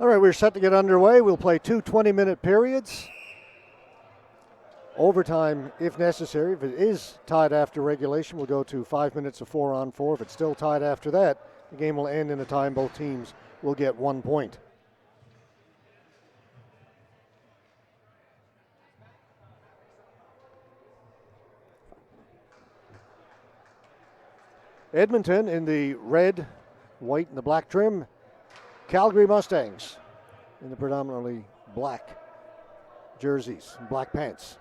All right, we're set to get underway. We'll play two 20-minute periods. Overtime, if necessary. If it is tied after regulation, we'll go to 5 minutes of 4-on-4. If it's still tied after that, the game will end in a time both teams will get 1 point. Edmonton in the red, white, and the black trim. Calgary Mustangs in the predominantly black jerseys and black pants.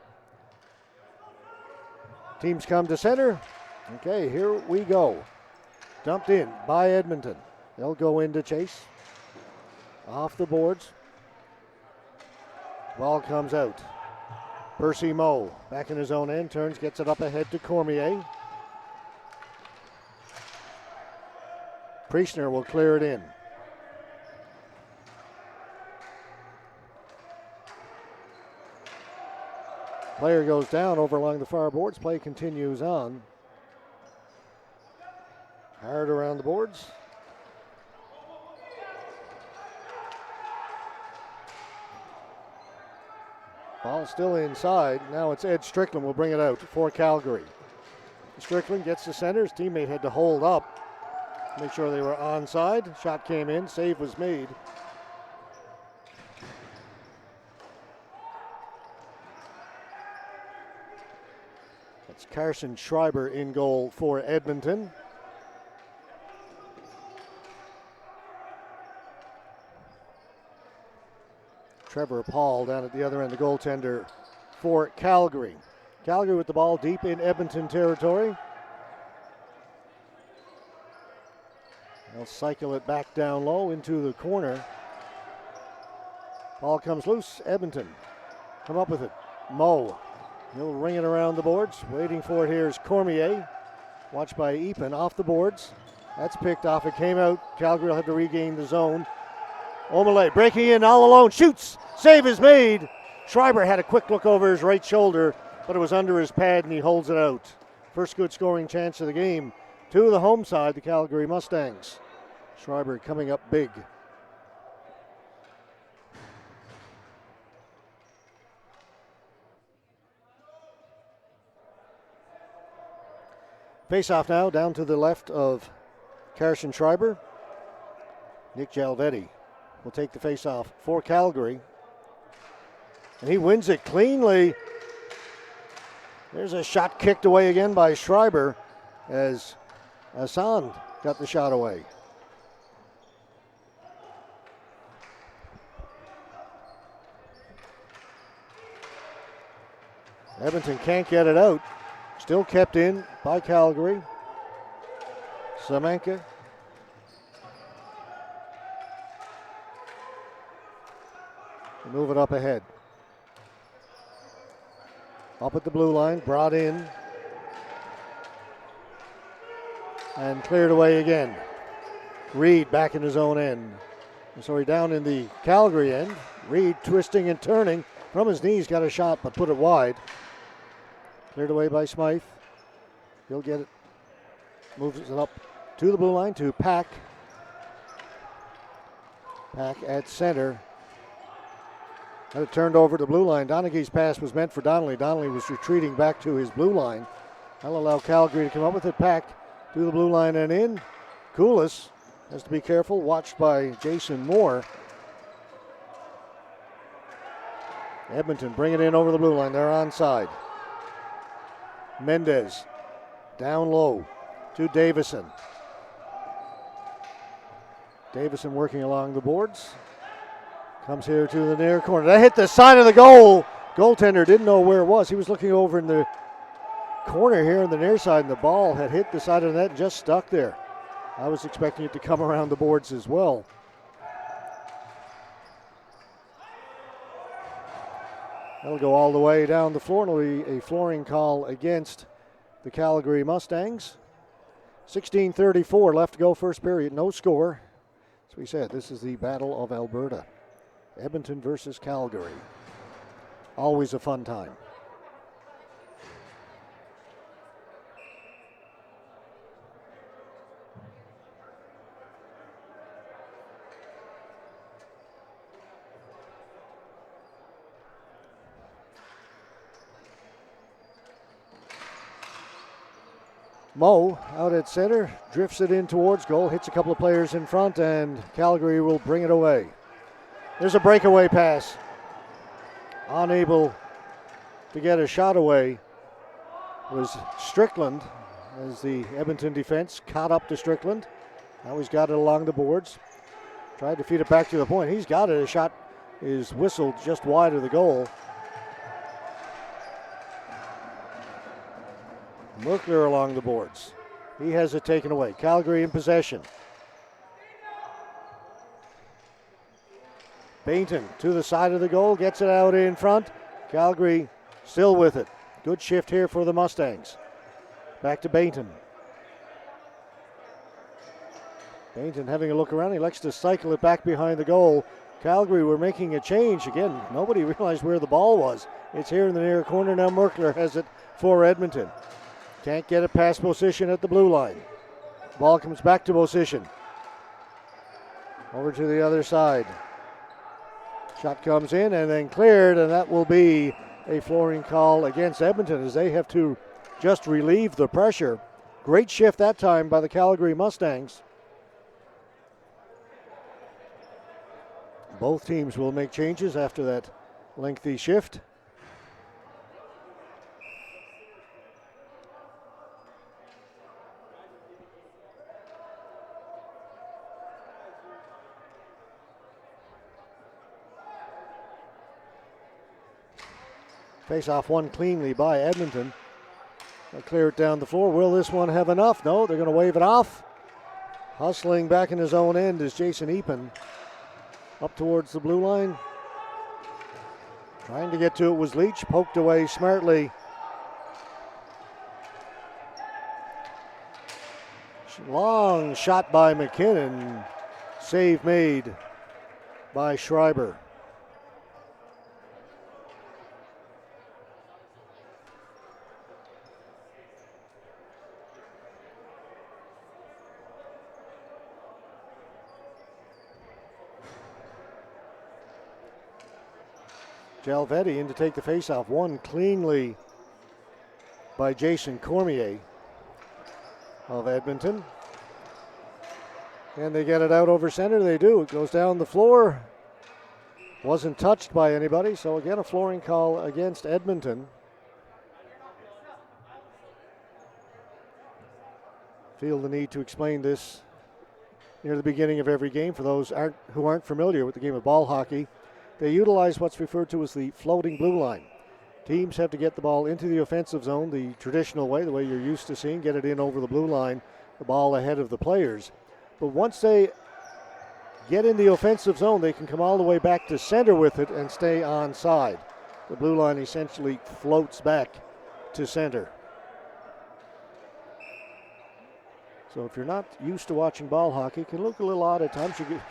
Teams come to center. Okay, here we go. Dumped in by Edmonton. They'll go in to chase. Off the boards. Ball comes out. Percy Moe back in his own end. Turns, gets it up ahead to Cormier. Priestner will clear it in. Player goes down over along the far boards. Play continues on. Hard around the boards. Ball still inside. Now it's Ed Strickland will bring it out for Calgary. Strickland gets the center. His teammate had to hold up. Make sure they were onside. Shot came in. Save was made. That's Carson Schreiber in goal for Edmonton. Trevor Paul down at the other end, the goaltender for Calgary. Calgary with the ball deep in Edmonton territory. They'll cycle it back down low into the corner. Ball comes loose. Edmonton come up with it. Moe. He'll ring it around the boards. Waiting for it here is Cormier. Watched by Epen off the boards. That's picked off. It came out. Calgary will have to regain the zone. Omelay breaking in all alone. Shoots. Save is made. Schreiber had a quick look over his right shoulder, but it was under his pad and he holds it out. First good scoring chance of the game. To the home side, the Calgary Mustangs. Schreiber coming up big. Face-off now down to the left of Carson Schreiber. Nick Jalvetti will take the face-off for Calgary. And he wins it cleanly. There's a shot kicked away again by Schreiber as Hassan got the shot away. Edmonton can't get it out. Still kept in by Calgary. Semenka. Move it up ahead. Up at the blue line, brought in. And cleared away again. Reed back in his own end. Sorry, down in the Calgary end. Reed twisting and turning from his knees, got a shot but put it wide. Cleared away by Smythe. He'll get it. Moves it up to the blue line to Pack. Pack at center. Had it turned over to the blue line. Donaghy's pass was meant for Donnelly. Donnelly was retreating back to his blue line. I'll allow Calgary to come up with it. Pack to the blue line and in. Koulis has to be careful. Watched by Jason Moore. Edmonton bring it in over the blue line. They're onside. Mendez down low to Davison. Davison working along the boards. Comes here to the near corner. That hit the side of the goal. Goaltender didn't know where it was. He was looking over in the corner here on the near side, and the ball had hit the side of the net and just stuck there. I was expecting it to come around the boards as well. That'll go all the way down the floor, and it'll be a flooring call against the Calgary Mustangs. 16:34 left to go first period. No score. As we said, this is the Battle of Alberta. Edmonton versus Calgary. Always a fun time. Moe out at center, drifts it in towards goal, hits a couple of players in front, and Calgary will bring it away. There's a breakaway pass. Unable to get a shot away was Strickland as the Edmonton defense caught up to Strickland. Now he's got it along the boards. Tried to feed it back to the point. He's got it. A shot is whistled just wide of the goal. Merkler along the boards. He has it taken away. Calgary in possession. Bainton to the side of the goal, gets it out in front. Calgary still with it. Good shift here for the Mustangs. Back to Bainton. Bainton having a look around. He likes to cycle it back behind the goal. Calgary were making a change. Again, nobody realized where the ball was. It's here in the near corner. Now Merkler has it for Edmonton. Can't get it past position at the blue line. Ball comes back to position. Over to the other side. Shot comes in and then cleared, and that will be a flooring call against Edmonton as they have to just relieve the pressure. Great shift that time by the Calgary Mustangs. Both teams will make changes after that lengthy shift. Face off one cleanly by Edmonton. They'll clear it down the floor. Will this one have enough? No, they're going to wave it off. Hustling back in his own end is Jason Eapen. Up towards the blue line. Trying to get to it was Leach. Poked away smartly. Long shot by McKinnon. Save made by Schreiber. Jalvetti in to take the faceoff. Won cleanly by Jason Cormier of Edmonton. And they get it out over center. They do. It goes down the floor. Wasn't touched by anybody. So again, a flooring call against Edmonton. Feel the need to explain this near the beginning of every game for those who aren't familiar with the game of ball hockey. They utilize what's referred to as the floating blue line. Teams have to get the ball into the offensive zone the traditional way, the way you're used to seeing, get it in over the blue line, the ball ahead of the players. But once they get in the offensive zone, they can come all the way back to center with it and stay onside. The blue line essentially floats back to center. So if you're not used to watching ball hockey, it can look a little odd at times. You're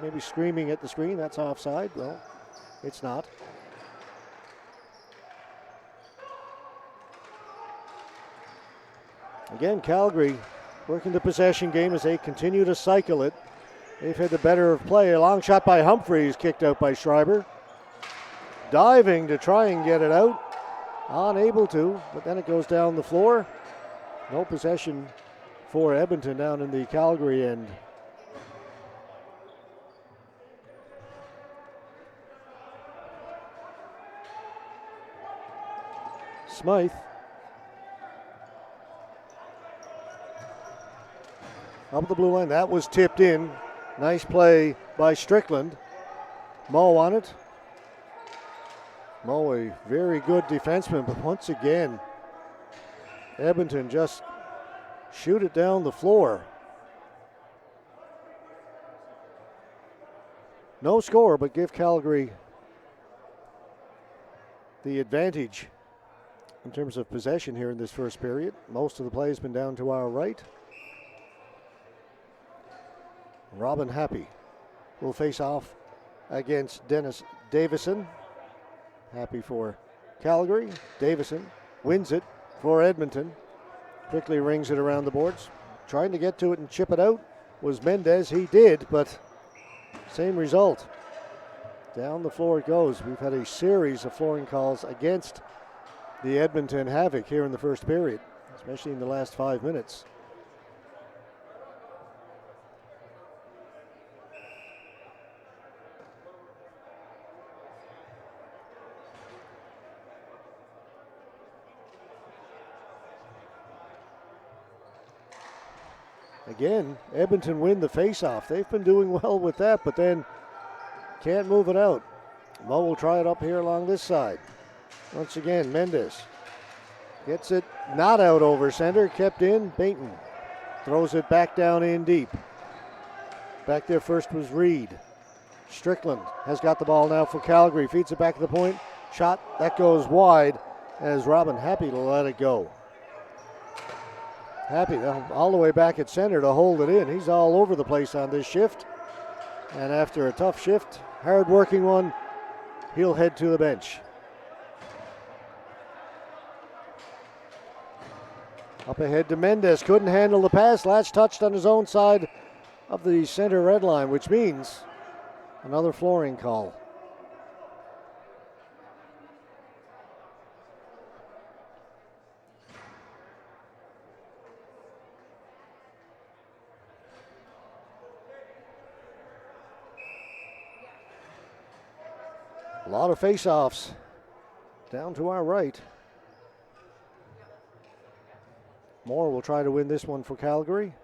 maybe screaming at the screen, that's offside. Well, it's not. Again, Calgary working the possession game as they continue to cycle it. They've had the better of play. A long shot by Humphreys, kicked out by Schreiber. Diving to try and get it out. Unable to, but then it goes down the floor. No possession for Edmonton down in the Calgary end. Smythe up the blue line. That was tipped in. Nice play by Strickland. Moe on it. Moe, a very good defenseman, but once again, Edmonton just shoot it down the floor. No score, but give Calgary the advantage in terms of possession here in this first period. Most of the play has been down to our right. Robin Happy will face off against Dennis Davison. Happy for Calgary. Davison wins it for Edmonton. Quickly rings it around the boards. Trying to get to it and chip it out was Mendez. He did, but same result. Down the floor it goes. We've had a series of flooring calls against the Edmonton Havoc here in the first period. especially in the last 5 minutes. Again, Edmonton win the faceoff. They've been doing well with that, but then can't move it out. Mo will try it up here along this side. Once again, Mendes gets it not out over center, kept in. Bainton throws it back down in deep. Back there first was Reed. Strickland has got the ball now for Calgary. Feeds it back to the point. Shot, that goes wide as Robin Happy to let it go. Happy all the way back at center to hold it in. He's all over the place on this shift. And after a tough shift, hard-working one, he'll head to the bench. Up ahead to Mendes. Couldn't handle the pass. Latch touched on his own side of the center red line, which means another flooring call. A lot of face-offs down to our right. Moore will try to win this one for Calgary.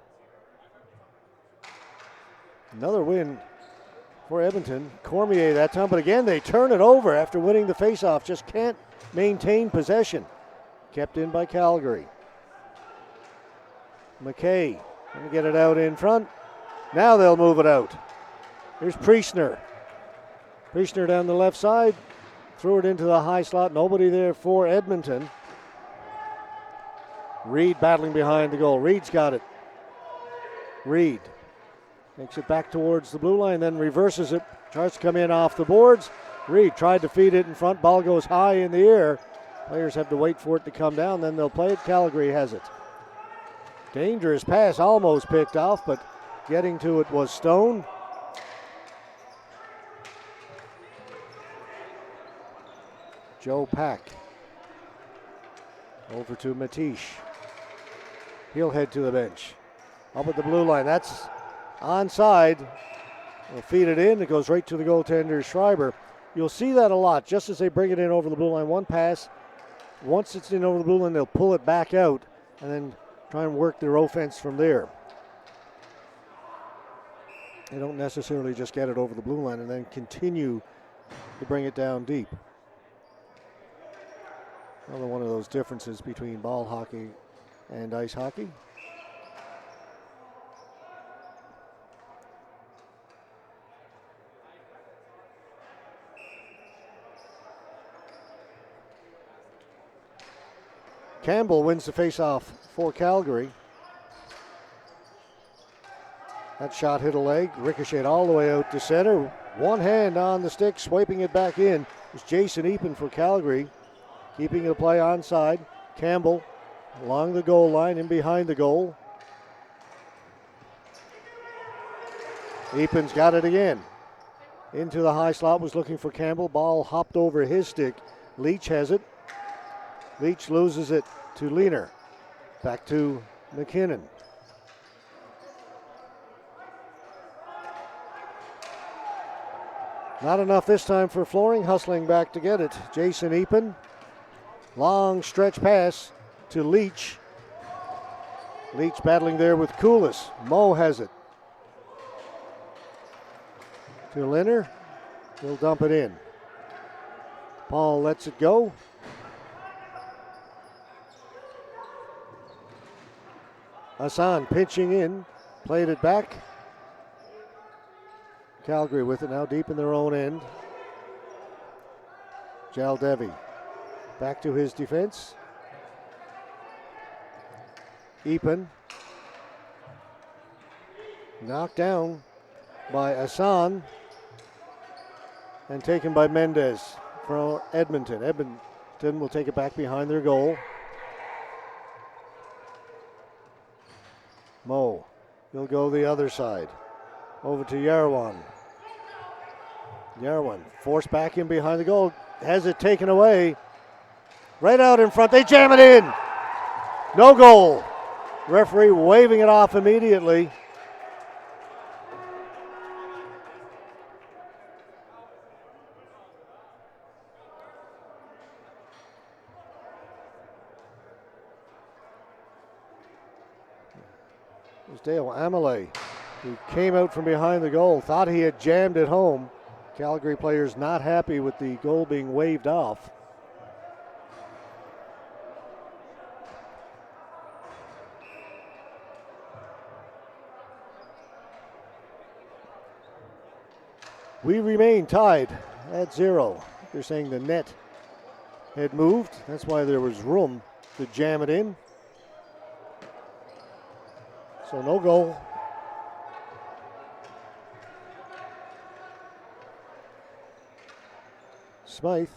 Another win for Edmonton. Cormier that time, but again they turn it over after winning the face-off. Just can't maintain possession. Kept in by Calgary. McKay going to get it out in front. Now they'll move it out. Here's Priestner. Priestner down the left side. Threw it into the high slot. Nobody there for Edmonton. Reed battling behind the goal. Reed's got it. Reed takes it back towards the blue line, then reverses it. Tries to come in off the boards. Reed tried to feed it in front. Ball goes high in the air. Players have to wait for it to come down, then they'll play it. Calgary has it. Dangerous pass, almost picked off, but getting to it was Stone. Joe Pack. Over to Matish. He'll head to the bench. Up at the blue line. That's onside. They'll feed it in. It goes right to the goaltender, Schreiber. You'll see that a lot. Just as they bring it in over the blue line, one pass. Once it's in over the blue line, they'll pull it back out and then try and work their offense from there. They don't necessarily just get it over the blue line and then continue to bring it down deep. Another one of those differences between ball hockey and ice hockey. Campbell wins the faceoff for Calgary. That shot hit a leg, ricocheted all the way out to center. One hand on the stick, swiping it back in. It's Jason Eapen for Calgary. Keeping the play onside. Campbell along the goal line, in behind the goal. Eapen's got it again. Into the high slot, was looking for Campbell. Ball hopped over his stick. Leach has it. Leach loses it to Leaner. Back to McKinnon. Not enough this time for Flooring, hustling back to get it. Jason Eapen. Long stretch pass to Leach. Leach battling there with Koulis. Moe has it. To Leaner. He'll dump it in. Paul lets it go. Hassan pitching in. Played it back. Calgary with it now deep in their own end. Jaldevi back to his defense. Eapen knocked down by Hassan and taken by Mendes for Edmonton. Edmonton will take it back behind their goal. Moe, he'll go the other side. Over to Yarwan. Yarwan forced back in behind the goal. Has it taken away. Right out in front. They jam it in. No goal. Referee waving it off immediately. It was Dale Amelé who came out from behind the goal, thought he had jammed it home. Calgary players not happy with the goal being waved off. We remain tied at 0. They're saying the net had moved. That's why there was room to jam it in. So no goal. Smythe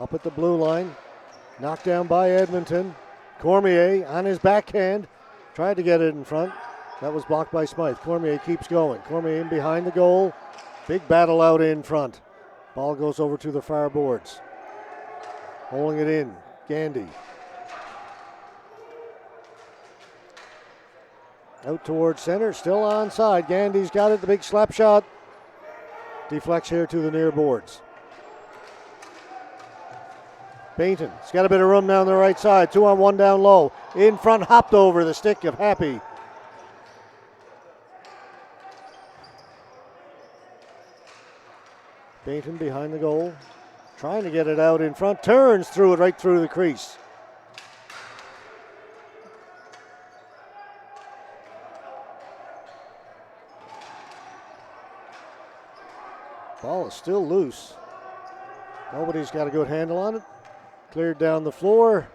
up at the blue line. Knocked down by Edmonton. Cormier on his backhand. Tried to get it in front. That was blocked by Smythe. Cormier keeps going. Cormier in behind the goal. Big battle out in front. Ball goes over to the far boards. Holding it in. Gandy. Out towards center. Still onside. Gandy's got it. The big slap shot. Deflects here to the near boards. Bainton's got a bit of room down the right side. 2-on-1 down low. In front, hopped over the stick of Happy. Bainton behind the goal. Trying to get it out in front. Turns through it right through the crease. Ball is still loose. Nobody's got a good handle on it. Cleared down the floor.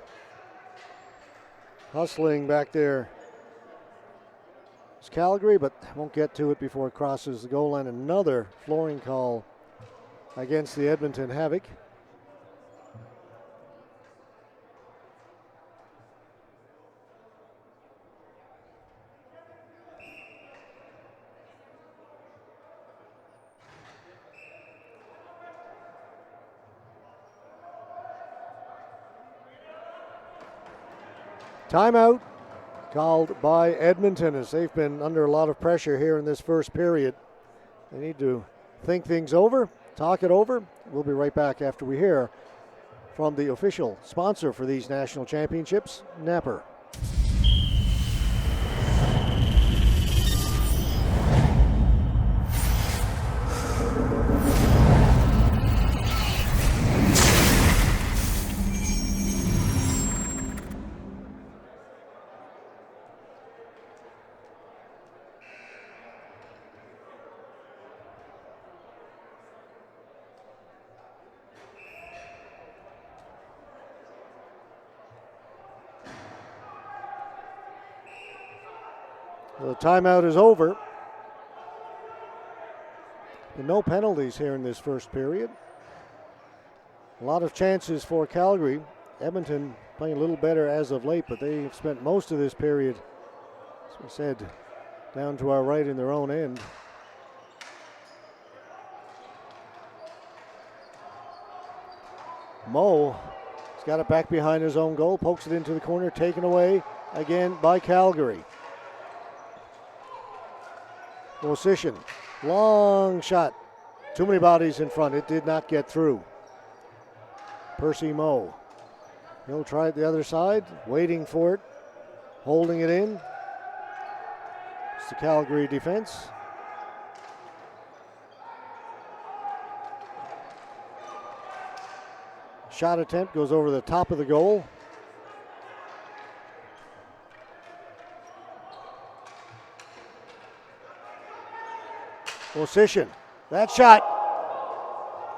Hustling back there. It's Calgary, but won't get to it before it crosses the goal line. Another flooring call against the Edmonton Havoc. Timeout called by Edmonton as they've been under a lot of pressure here in this first period. They need to think things over, talk it over. We'll be right back after we hear from the official sponsor for these national championships, Napper. The timeout is over. And no penalties here in this first period. A lot of chances for Calgary. Edmonton playing a little better as of late, but they've spent most of this period, as we said, down to our right in their own end. Moe has got it back behind his own goal, pokes it into the corner, taken away again by Calgary. Position, long shot. Too many bodies in front. It did not get through. Percy Moe. He'll try it the other side, waiting for it, holding it in. It's the Calgary defense. Shot attempt goes over the top of the goal. Position. That shot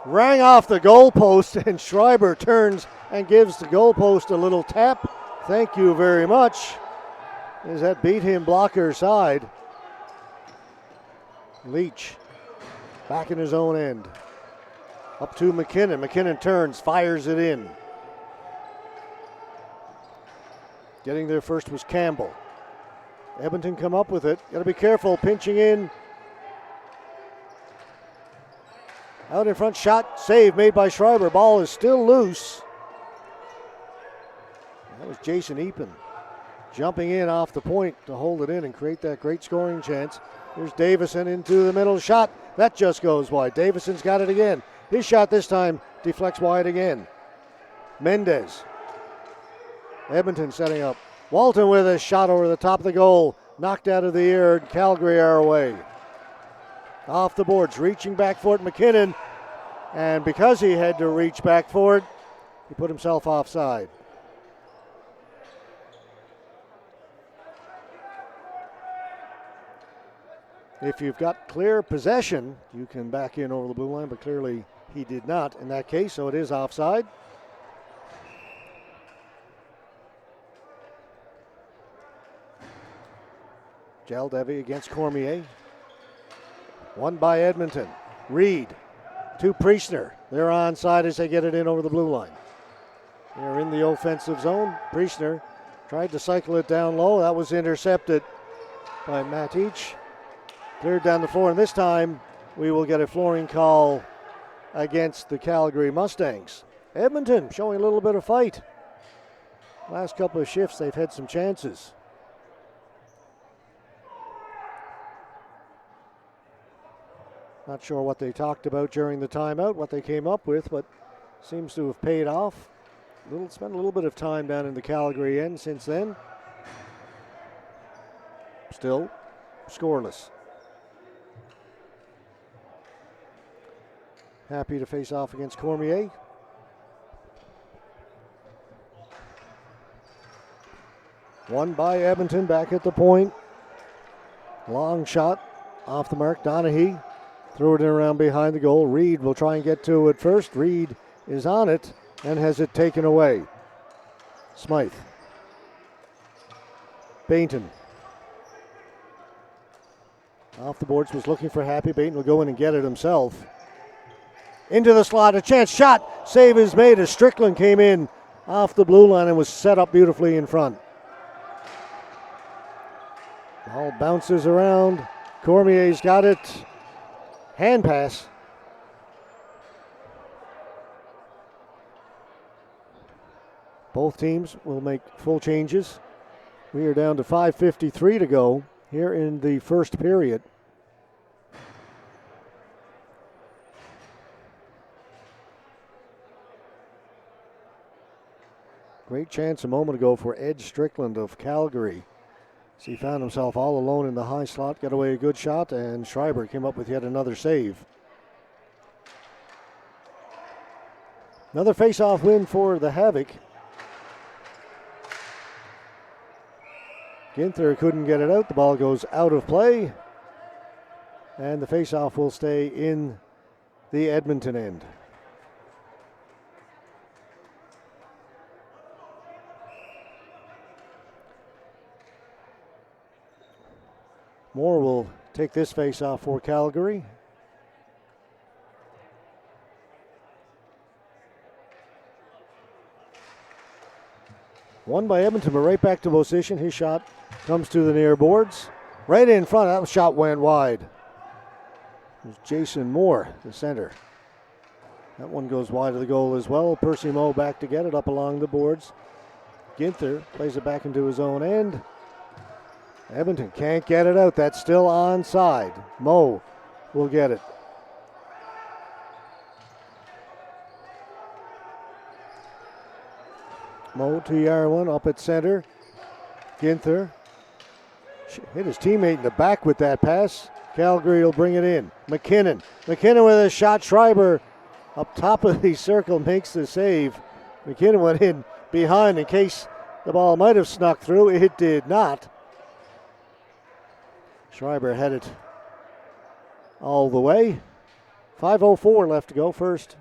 rang off the goalpost, and Schreiber turns and gives the goalpost a little tap. Thank you very much. As that beat him blocker side. Leach back in his own end. Up to McKinnon. McKinnon turns, fires it in. Getting there first was Campbell. Edmonton come up with it. Got to be careful, pinching in. Out in front, shot, save made by Schreiber. Ball is still loose. was Jason Eapen jumping in off the point to hold it in and create that great scoring chance. Here's Davison into the middle shot. That just goes wide. Davison's got it again. His shot this time deflects wide again. Mendez. Edmonton setting up. Walton with a shot over the top of the goal. Knocked out of the air. Calgary are away. Off the boards. Reaching back for it. McKinnon. And because he had to reach back for it, he put himself offside. If you've got clear possession, you can back in over the blue line, but clearly he did not in that case, so it is offside. Jaldevi against Cormier. Won by Edmonton. Reed to Priestner. They're onside as they get it in over the blue line. They're in the offensive zone. Priestner tried to cycle it down low. That was intercepted by Matic. Cleared down the floor, and this time we will get a flooring call against the Calgary Mustangs. Edmonton showing a little bit of fight. Last couple of shifts, they've had some chances. Not sure what they talked about during the timeout, what they came up with, but seems to have paid off. Spent a little bit of time down in the Calgary end since then. Still scoreless. Happy to face off against Cormier. Won by Edmonton back at the point. Long shot off the mark. Donaghy threw it in around behind the goal. Reed will try and get to it first. Reed is on it and has it taken away. Smythe. Bainton. Off the boards, was looking for Happy. Bainton will go in and get it himself. Into the slot, a chance, shot, save is made as Strickland came in off the blue line and was set up beautifully in front. Ball bounces around. Cormier's got it. Hand pass. Both teams will make full changes. We are down to 5:53 to go here in the first period. Great chance a moment ago for Ed Strickland of Calgary. So he found himself all alone in the high slot, got away a good shot, and Schreiber came up with yet another save. Another face-off win for the Havoc. Ginther couldn't get it out. The ball goes out of play. And the face-off will stay in the Edmonton end. Moore will take this face-off for Calgary. Won by Edmonton, but right back to position. His shot comes to the near boards. Right in front, that shot went wide. It was Jason Moore, the center. That one goes wide of the goal as well. Percy Moe back to get it up along the boards. Ginther plays it back into his own end. Edmonton can't get it out. That's still onside. Moe will get it. Moe to Yarwin up at center. Ginther hit his teammate in the back with that pass. Calgary will bring it in. McKinnon with a shot. Schreiber up top of the circle makes the save. McKinnon went in behind in case the ball might have snuck through. It did not. Schreiber had it all the way. 5:04 left to go first.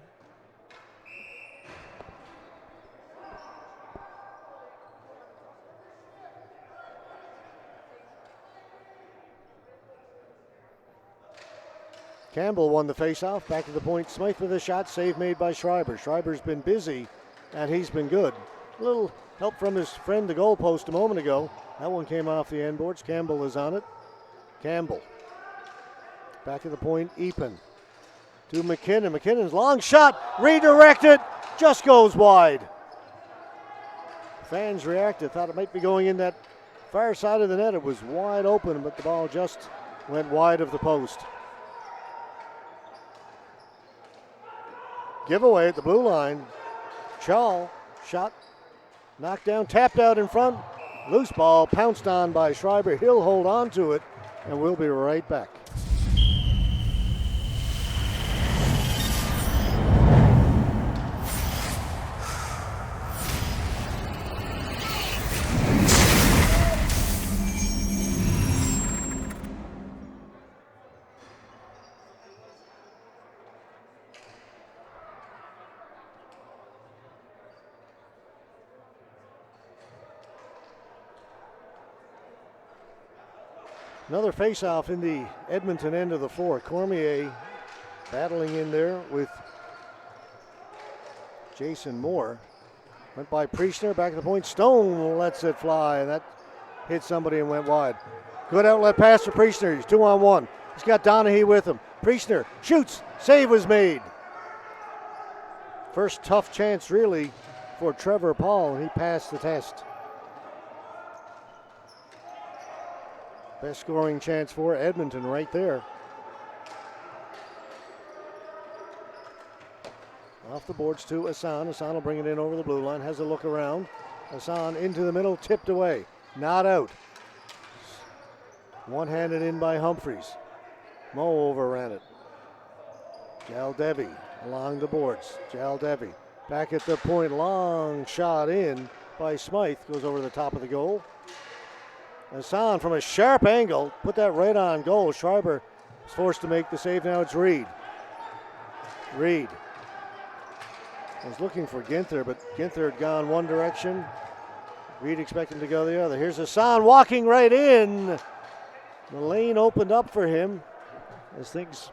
Campbell won the faceoff. Back to the point. Smythe with a shot. Save made by Schreiber. Schreiber's been busy, and he's been good. A little help from his friend, the goalpost, a moment ago. That one came off the end boards. Campbell is on it. Campbell. Back to the point. Eapen to McKinnon. McKinnon's long shot. Redirected. Just goes wide. fans reacted, thought it might be going in that far side of the net. It was wide open, but the ball just went wide of the post. Giveaway at the blue line. Chal, shot, knocked down, tapped out in front. Loose ball, pounced on by Schreiber. He'll hold on to it, and we'll be right back. Another face-off in the Edmonton end of the fourth. Cormier battling in there with Jason Moore. Went by Priestner, back at the point. Stone lets it fly, and that hit somebody and went wide. Good outlet pass to Priestner. He's 2-on-1. He's got Donaghy with him. Priestner shoots. Save was made. First tough chance, really, for Trevor Paul, and he passed the test. Best scoring chance for Edmonton right there. Off the boards to Hassan. Hassan will bring it in over the blue line. Has a look around. Hassan into the middle, tipped away. Not out. One-handed in by Humphreys. Mo overran it. Jaldevi along the boards. Jaldevi back at the point. Long shot in by Smythe. Goes over the top of the goal. Hassan from a sharp angle, put that right on goal. Schreiber is forced to make the save. Now it's Reed. Reed was looking for Ginther, but Ginther had gone one direction. Reed expecting to go the other. Here's Hassan walking right in. The lane opened up for him as things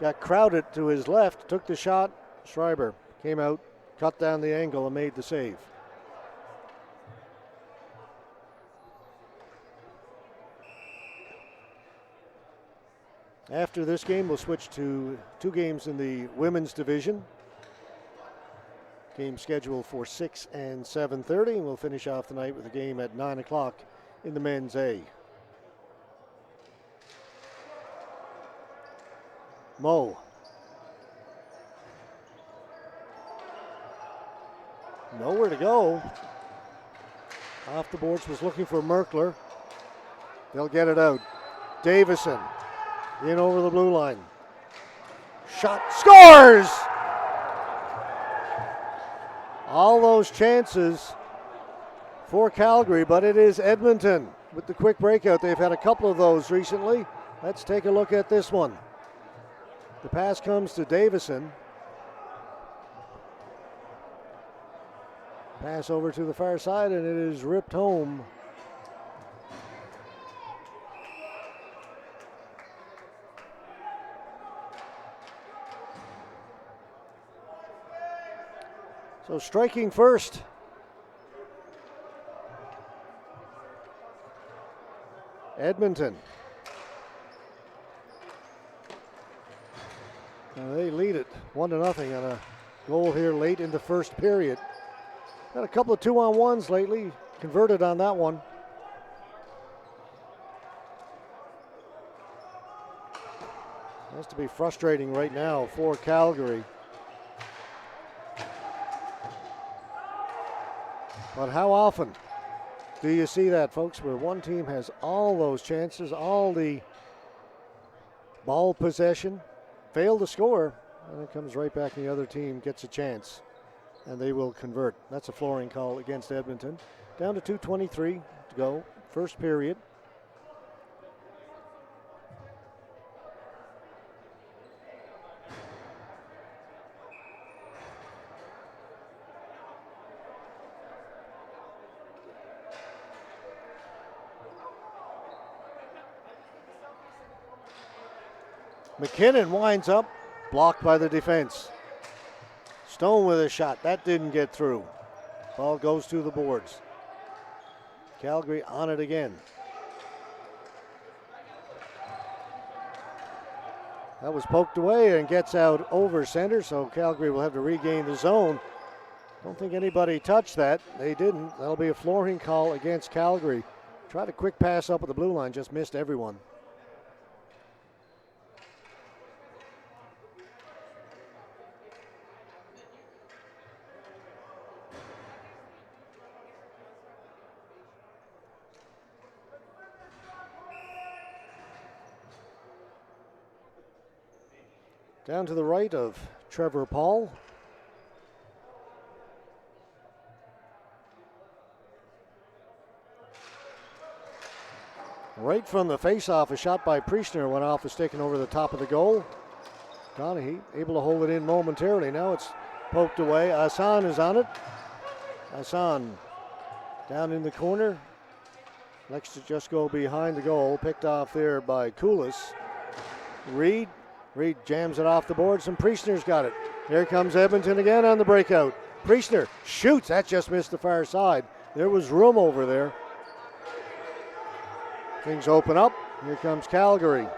got crowded to his left. Took the shot. Schreiber came out, cut down the angle, and made the save. After this game, we'll switch to two games in the women's division. Game scheduled for 6 and 7:30, and we'll finish off the night with a game at 9 o'clock in the men's A. Mo. Nowhere to go. Off the boards, was looking for Merkler. They'll get it out. Davison. In over the blue line. Shot, scores! All those chances for Calgary, but it is Edmonton with the quick breakout. They've had a couple of those recently. Let's take a look at this one. The pass comes to Davison. Pass over to the far side, and it is ripped home. So striking first. Edmonton. They lead it 1-0 on a goal here late in the first period. Got a couple of 2-on-1s lately. Converted on that one. Has to be frustrating right now for Calgary. But how often do you see that, folks, where one team has all those chances, all the ball possession, fail to score, and it comes right back and the other team gets a chance, and they will convert. That's a flooring call against Edmonton. Down to 2:23 to go, first period. McKinnon winds up, blocked by the defense. Stone with a shot. That didn't get through. Ball goes to the boards. Calgary on it again. That was poked away and gets out over center, so Calgary will have to regain the zone. Don't think anybody touched that. They didn't. That'll be a flooring call against Calgary. Tried a quick pass up at the blue line, just missed everyone. Down to the right of Trevor Paul. Right from the face-off, a shot by Priestner went off the stick and over the top of the goal. Donaghy able to hold it in momentarily. Now it's poked away. Hassan is on it. Hassan down in the corner. Likes to just go behind the goal. Picked off there by Koulis. Reed jams it off the boards, and Priestner's got it. Here comes Edmonton again on the breakout. Priestner shoots. That just missed the far side. There was room over there. Things open up. Here comes Calgary.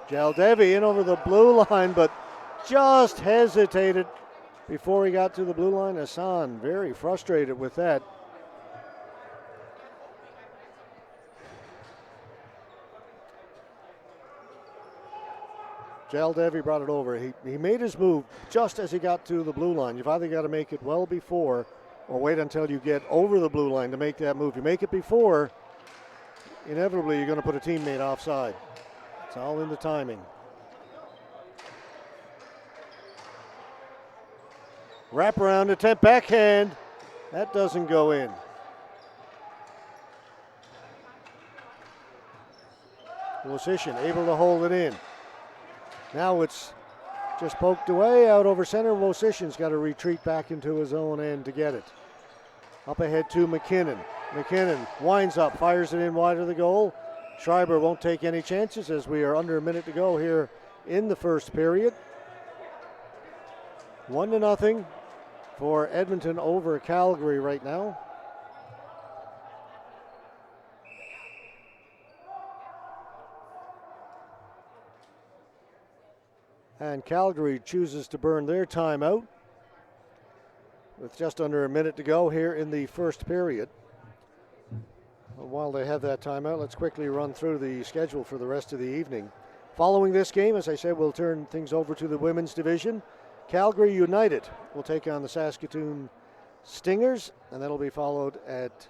Jaldevi in over the blue line, but just hesitated before he got to the blue line. Hassan very frustrated with that. Jaldevi brought it over. He made his move just as he got to the blue line. You've either got to make it well before or wait until you get over the blue line to make that move. You make it before, inevitably you're going to put a teammate offside. It's all in the timing. Wraparound attempt, backhand. That doesn't go in. Wosician able to hold it in. Now it's just poked away out over center. Wosician's got to retreat back into his own end to get it. Up ahead to McKinnon. McKinnon winds up, fires it in wide of the goal. Schreiber won't take any chances as we are under a minute to go here in the first period. 1-0 for Edmonton over Calgary right now. And Calgary chooses to burn their timeout with just under a minute to go here in the first period. While they have that timeout, let's quickly run through the schedule for the rest of the evening. Following this game, as I said, we'll turn things over to the women's division. Calgary United will take on the Saskatoon Stingers, and that'll be followed at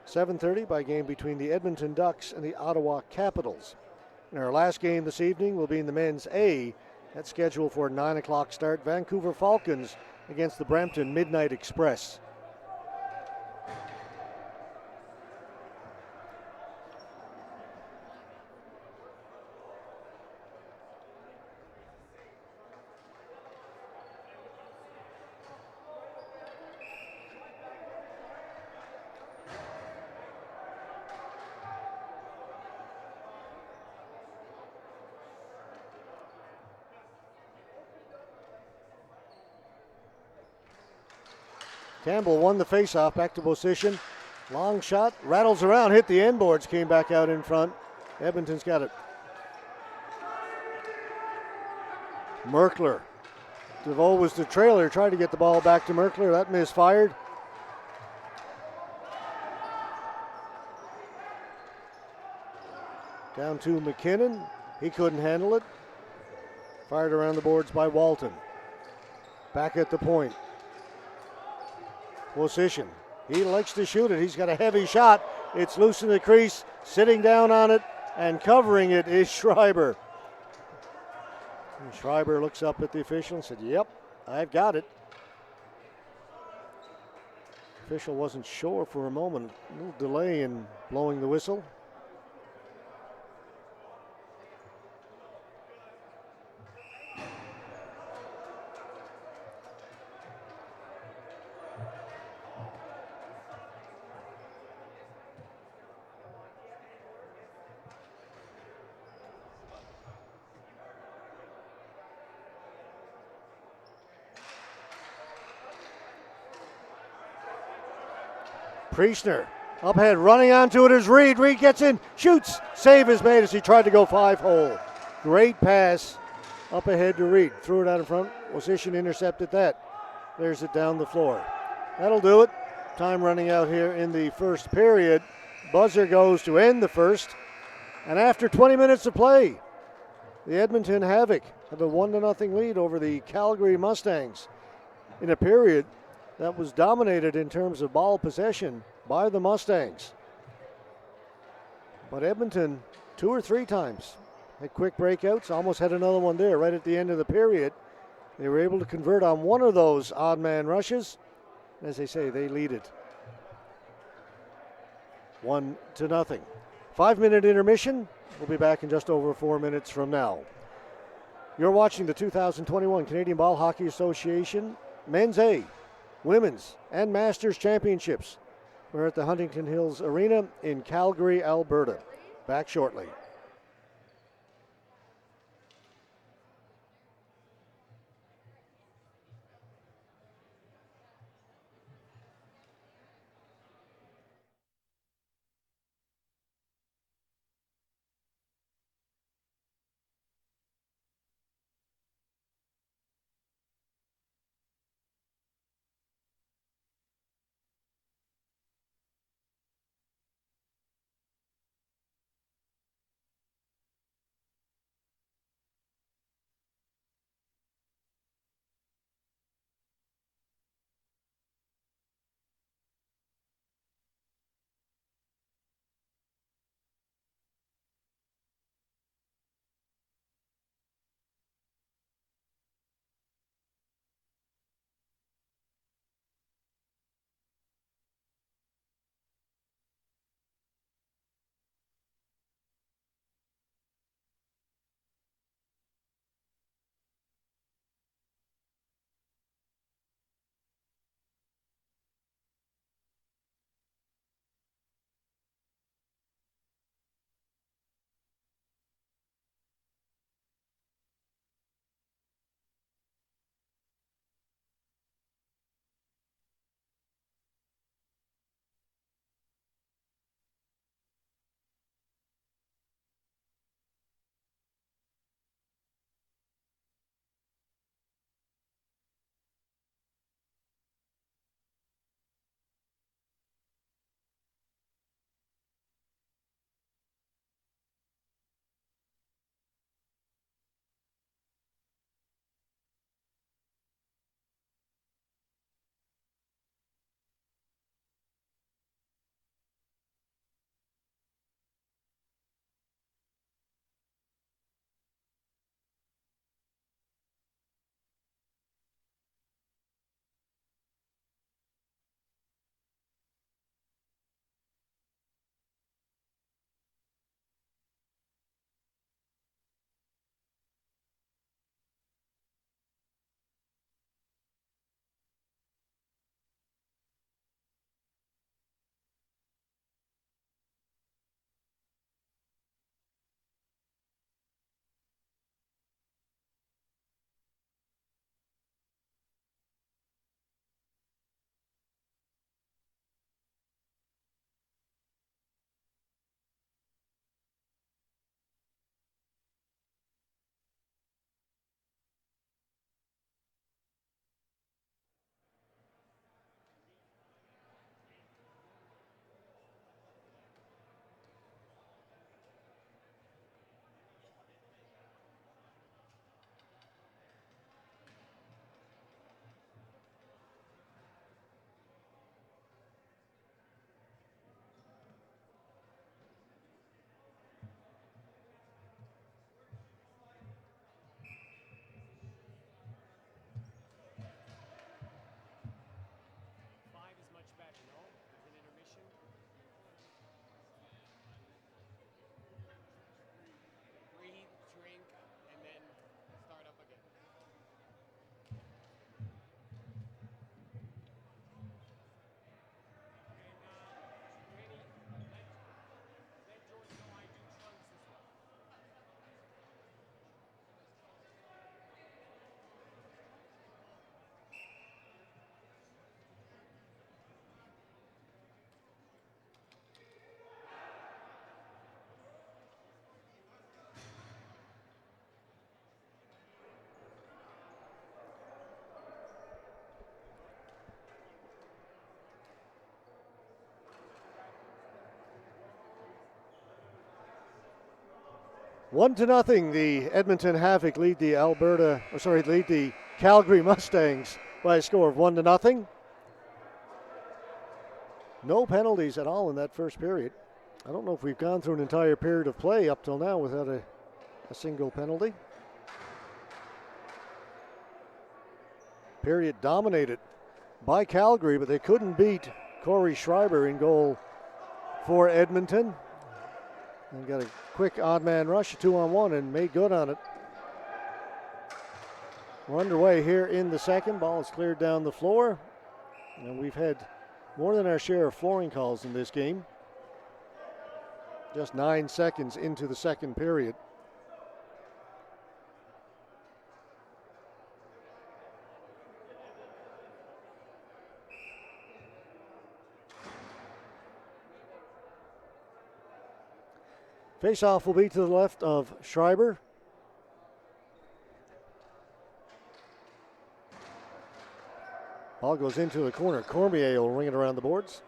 7:30 by a game between the Edmonton Ducks and the Ottawa Capitals. And our last game this evening will be in the men's A. That's scheduled for a 9 o'clock start. Vancouver Falcons against the Brampton Midnight Express. Campbell won the faceoff, back to position. Long shot, rattles around, hit the end boards, came back out in front. Edmonton's got it. Merkler. DeVoe was the trailer, tried to get the ball back to Merkler. That misfired. Down to McKinnon. He couldn't handle it. Fired around the boards by Walton. Back at the point. Wosician. He likes to shoot it. He's got a heavy shot. It's loose in the crease. Sitting down on it and covering it is Schreiber. And Schreiber looks up at the official and said, "Yep, I've got it." Official wasn't sure for a moment. A little delay in blowing the whistle. Priestner up ahead, running onto it is Reed. Reed gets in, shoots. Save is made as he tried to go 5-hole. Great pass up ahead to Reed. Threw it out in front. Wosician intercepted that. There's it down the floor. That'll do it. Time running out here in the first period. Buzzer goes to end the first. And after 20 minutes of play, the Edmonton Havoc have a 1-0 lead over the Calgary Mustangs in a period that was dominated in terms of ball possession by the Mustangs. But Edmonton, 2 or 3 times, had quick breakouts, almost had another one there right at the end of the period. They were able to convert on one of those odd man rushes. As they say, they lead it 1-0. 5-minute intermission. We'll be back in just over 4 minutes from now. You're watching the 2021 Canadian Ball Hockey Association Men's A, Women's, and Masters Championships. We're at the Huntington Hills Arena in Calgary, Alberta. Back shortly. 1-0. The Edmonton Havoc lead the lead the Calgary Mustangs by a score of 1-0. No penalties at all in that first period. I don't know if we've gone through an entire period of play up till now without a single penalty. Period dominated by Calgary, but they couldn't beat Corey Schreiber in goal for Edmonton. And got a quick odd man rush, a 2-on-1, and made good on it. We're underway here in the second. Ball is cleared down the floor. And we've had more than our share of flooring calls in this game. Just 9 seconds into the second period. Face-off will be to the left of Schreiber. Ball goes into the corner. Cormier will ring it around the boards.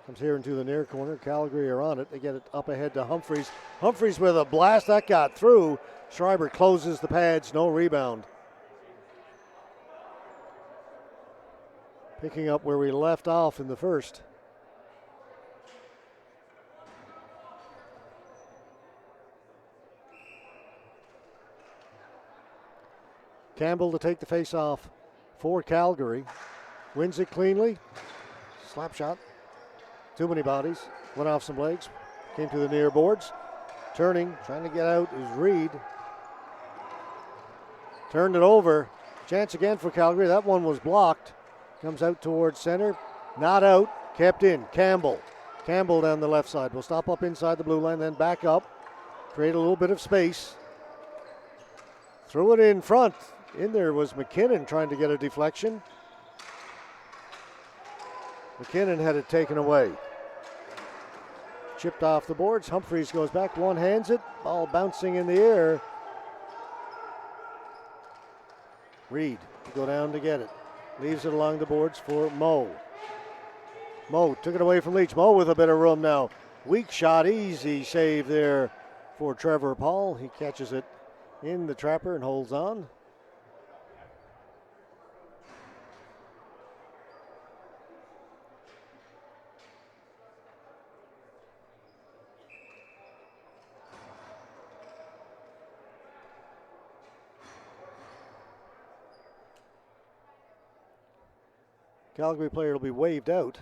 Comes here into the near corner. Calgary are on it. They get it up ahead to Humphreys. Humphreys with a blast. That got through. Schreiber closes the pads. No rebound. Picking up where we left off in the first. Campbell to take the face-off for Calgary. Wins it cleanly. Slap shot. Too many bodies. Went off some legs. Came to the near boards. Turning, trying to get out is Reed. Turned it over. Chance again for Calgary. That one was blocked. Comes out towards center. Not out. Kept in. Campbell. Campbell down the left side. Will stop up inside the blue line, then back up. Create a little bit of space. Threw it in front. In there was McKinnon trying to get a deflection. McKinnon had it taken away. Chipped off the boards. Humphreys goes back, one-hands it. Ball bouncing in the air. Reed to go down to get it. Leaves it along the boards for Moe. Moe took it away from Leach. Moe with a bit of room now. Weak shot, easy save there for Trevor Paul. He catches it in the trapper and holds on. Calgary player will be waved out.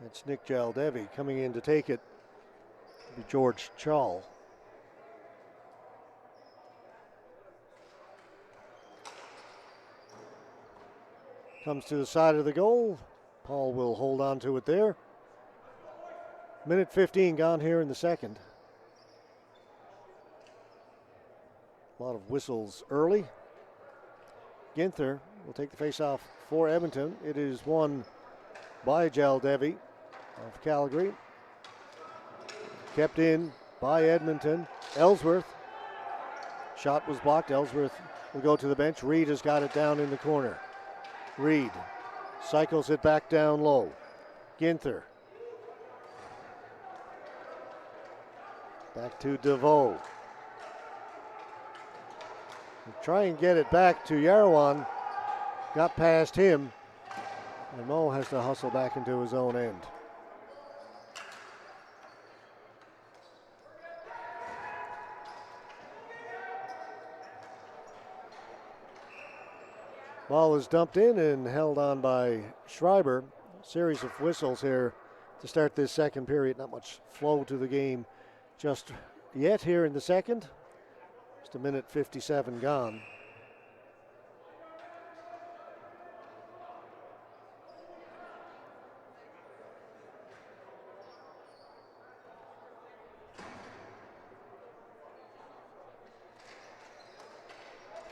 That's Nick Jaldevi coming in to take it. It'll be George Chall. Comes to the side of the goal. Paul will hold on to it there. Minute 15 gone here in the second. A lot of whistles early. Ginther will take the face-off for Edmonton. It is won by Jaldevi of Calgary. Kept in by Edmonton. Ellsworth. Shot was blocked. Ellsworth will go to the bench. Reed has got it down in the corner. Reed cycles it back down low. Ginther. Back to DeVoe. Try and get it back to Yarwan. Got past him. And Moe has to hustle back into his own end. Ball is dumped in and held on by Schreiber. Series of whistles here to start this second period. Not much flow to the game just yet here in the second. Just a minute 57 gone.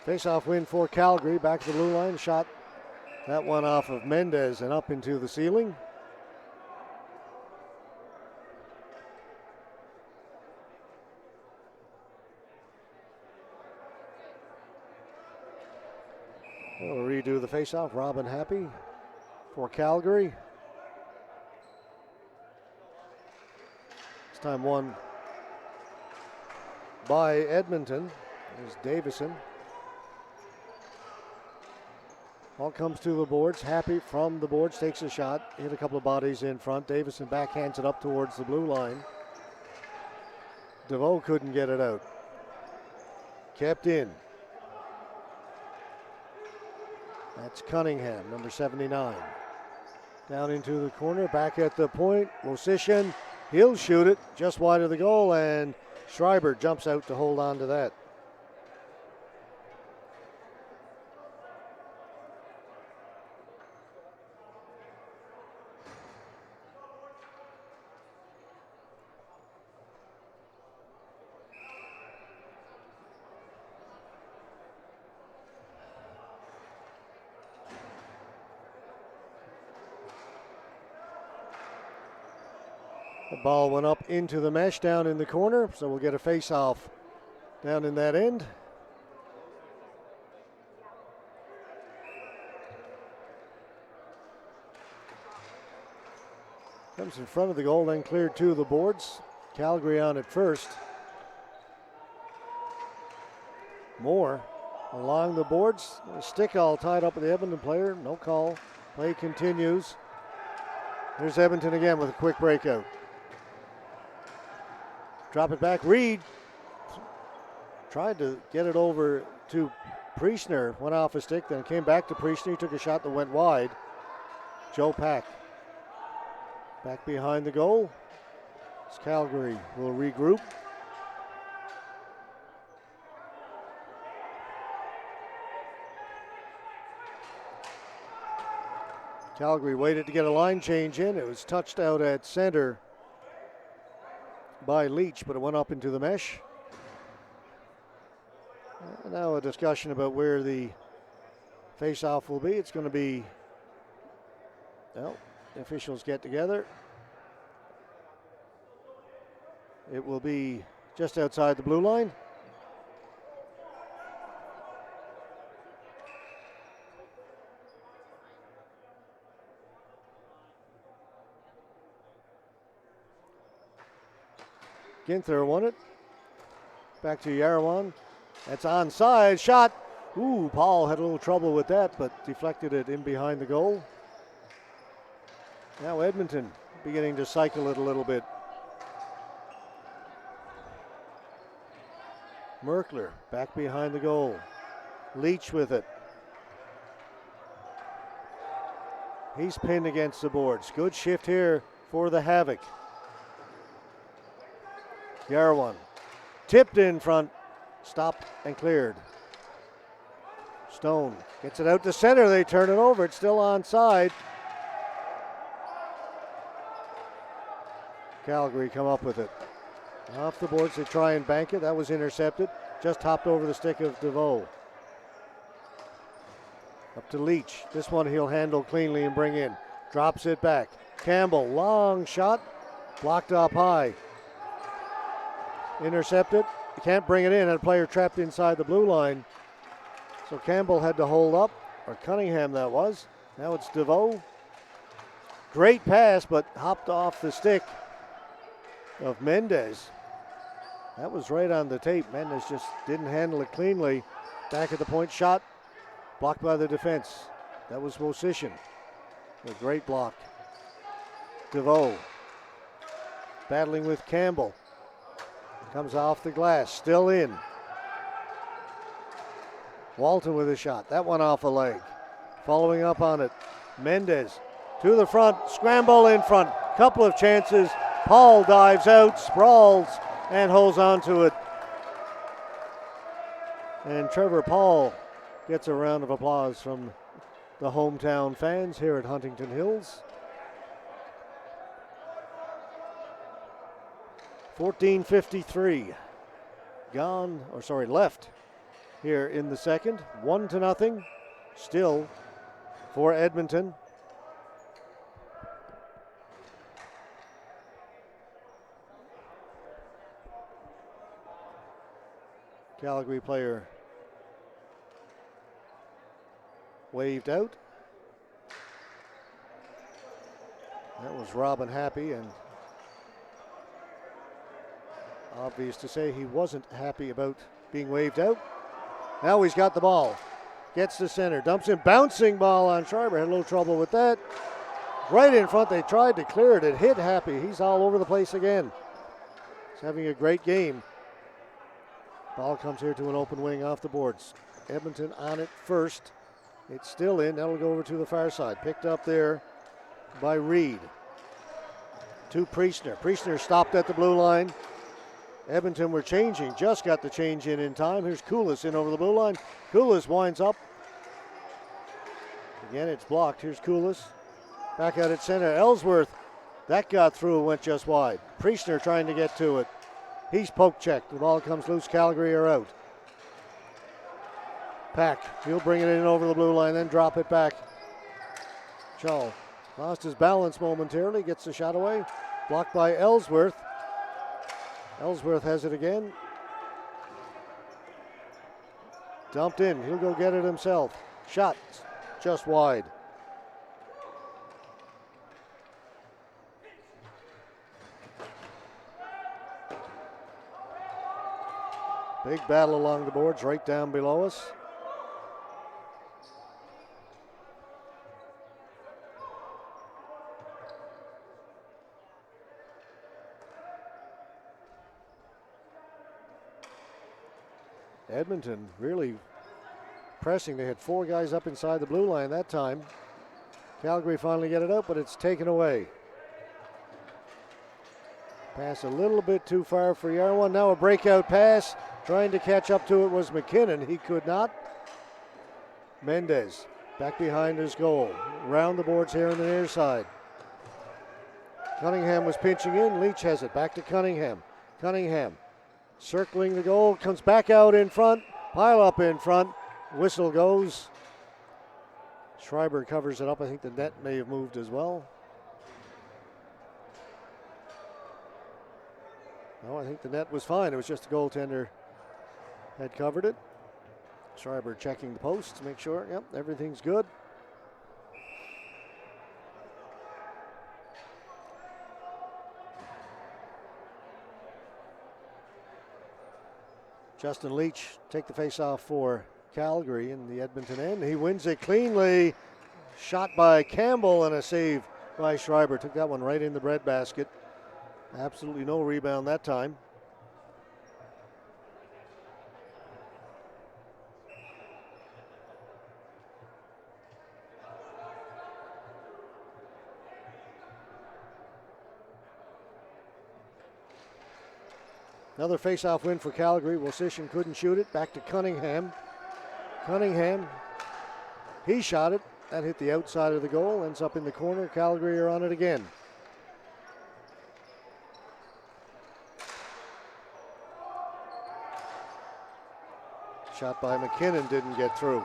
Face-off win for Calgary. Back to the blue line. Shot that one off of Mendez and up into the ceiling. We'll redo the face-off. Robin Happy for Calgary. This time one by Edmonton. There's Davison. Ball comes to the boards. Happy from the boards, takes a shot. Hit a couple of bodies in front. Davison backhands it up towards the blue line. DeVoe couldn't get it out. Kept in. That's Cunningham, number 79. Down into the corner, back at the point. Mosician, he'll shoot it just wide of the goal, and Schreiber jumps out to hold on to that. The ball went up into the mesh down in the corner, so we'll get a face-off down in that end. Comes in front of the goal, then cleared to the boards. Calgary on it first. Moore along the boards. A stick all tied up with the Edmonton player. No call. Play continues. Here's Edmonton again with a quick breakout. Drop it back. Reed tried to get it over to Priestner. Went off a stick, then came back to Priestner. He took a shot that went wide. Joe Pack back behind the goal. As Calgary will regroup. Calgary waited to get a line change in. It was touched out at center by Leach, but it went up into the mesh. Now a discussion about where the face-off will be. It's going to be, well, the officials get together. It will be just outside the blue line. Ginther won it. Back to Yarawan. That's onside. Shot. Ooh, Paul had a little trouble with that, but deflected it in behind the goal. Now Edmonton beginning to cycle it a little bit. Merkler back behind the goal. Leach with it. He's pinned against the boards. Good shift here for the Havoc. Yarawan tipped in front, stopped and cleared. Stone gets it out to center. They turn it over. It's still onside. Calgary come up with it. Off the boards, they try and bank it. That was intercepted. Just hopped over the stick of DeVoe. Up to Leach. This one he'll handle cleanly and bring in. Drops it back. Campbell, long shot. Blocked up high. Intercepted. You can't bring it in. And a player trapped inside the blue line. So Campbell had to hold up. Or Cunningham that was. Now it's DeVoe. Great pass, but hopped off the stick of Mendez. That was right on the tape. Mendez just didn't handle it cleanly. Back at the point, shot. Blocked by the defense. That was Mosician. A great block. DeVoe battling with Campbell. Comes off the glass, still in. Walton with a shot. That one off a leg. Following up on it, Mendez to the front, scramble in front. Couple of chances. Paul dives out, sprawls, and holds on to it. And Trevor Paul gets a round of applause from the hometown fans here at Huntington Hills. 14:53 left here in the second. 1-0 still for Edmonton. Calgary player waved out. That was Robin Happy, and Obvious to say he wasn't happy about being waved out. Now he's got the ball. Gets to center. Dumps in. Bouncing ball on Schreiber. Had a little trouble with that. Right in front. They tried to clear it. It hit Happy. He's all over the place again. He's having a great game. Ball comes here to an open wing off the boards. Edmonton on it first. It's still in. That'll go over to the far side. Picked up there by Reed. To Priestner. Priestner stopped at the blue line. Edmonton were changing. Just got the change in time. Here's Koulis in over the blue line. Koulis winds up. Again, it's blocked. Here's Koulis. Back out at center. Ellsworth. That got through and went just wide. Priestner trying to get to it. He's poke checked. The ball comes loose. Calgary are out. Pack. He'll bring it in over the blue line, then drop it back. Chal lost his balance momentarily. Gets the shot away. Blocked by Ellsworth. Ellsworth has it again. Dumped in. He'll go get it himself. Shot just wide. Big battle along the boards right down below us. Edmonton really pressing. They had 4 guys up inside the blue line that time. Calgary finally get it up, but it's taken away. Pass a little bit too far for Yarwan. Now a breakout pass. Trying to catch up to it was McKinnon. He could not. Mendez back behind his goal. Round the boards here on the near side. Cunningham was pinching in. Leach has it. Back to Cunningham. Cunningham circling the goal. Comes back out in front. Pile up in front. Whistle goes. Schreiber covers it up. I think the net may have moved as well. No, I think the net was fine. It was just the goaltender had covered it. Schreiber checking the post to make sure, yep, everything's good. Justin Leach take the face-off for Calgary in the Edmonton end. He wins it cleanly. Shot by Campbell and a save by Schreiber. Took that one right in the breadbasket. Absolutely no rebound that time. Another face-off win for Calgary. Wilsician couldn't shoot it. Back to Cunningham. Cunningham, he shot it. That hit the outside of the goal. Ends up in the corner. Calgary are on it again. Shot by McKinnon didn't get through.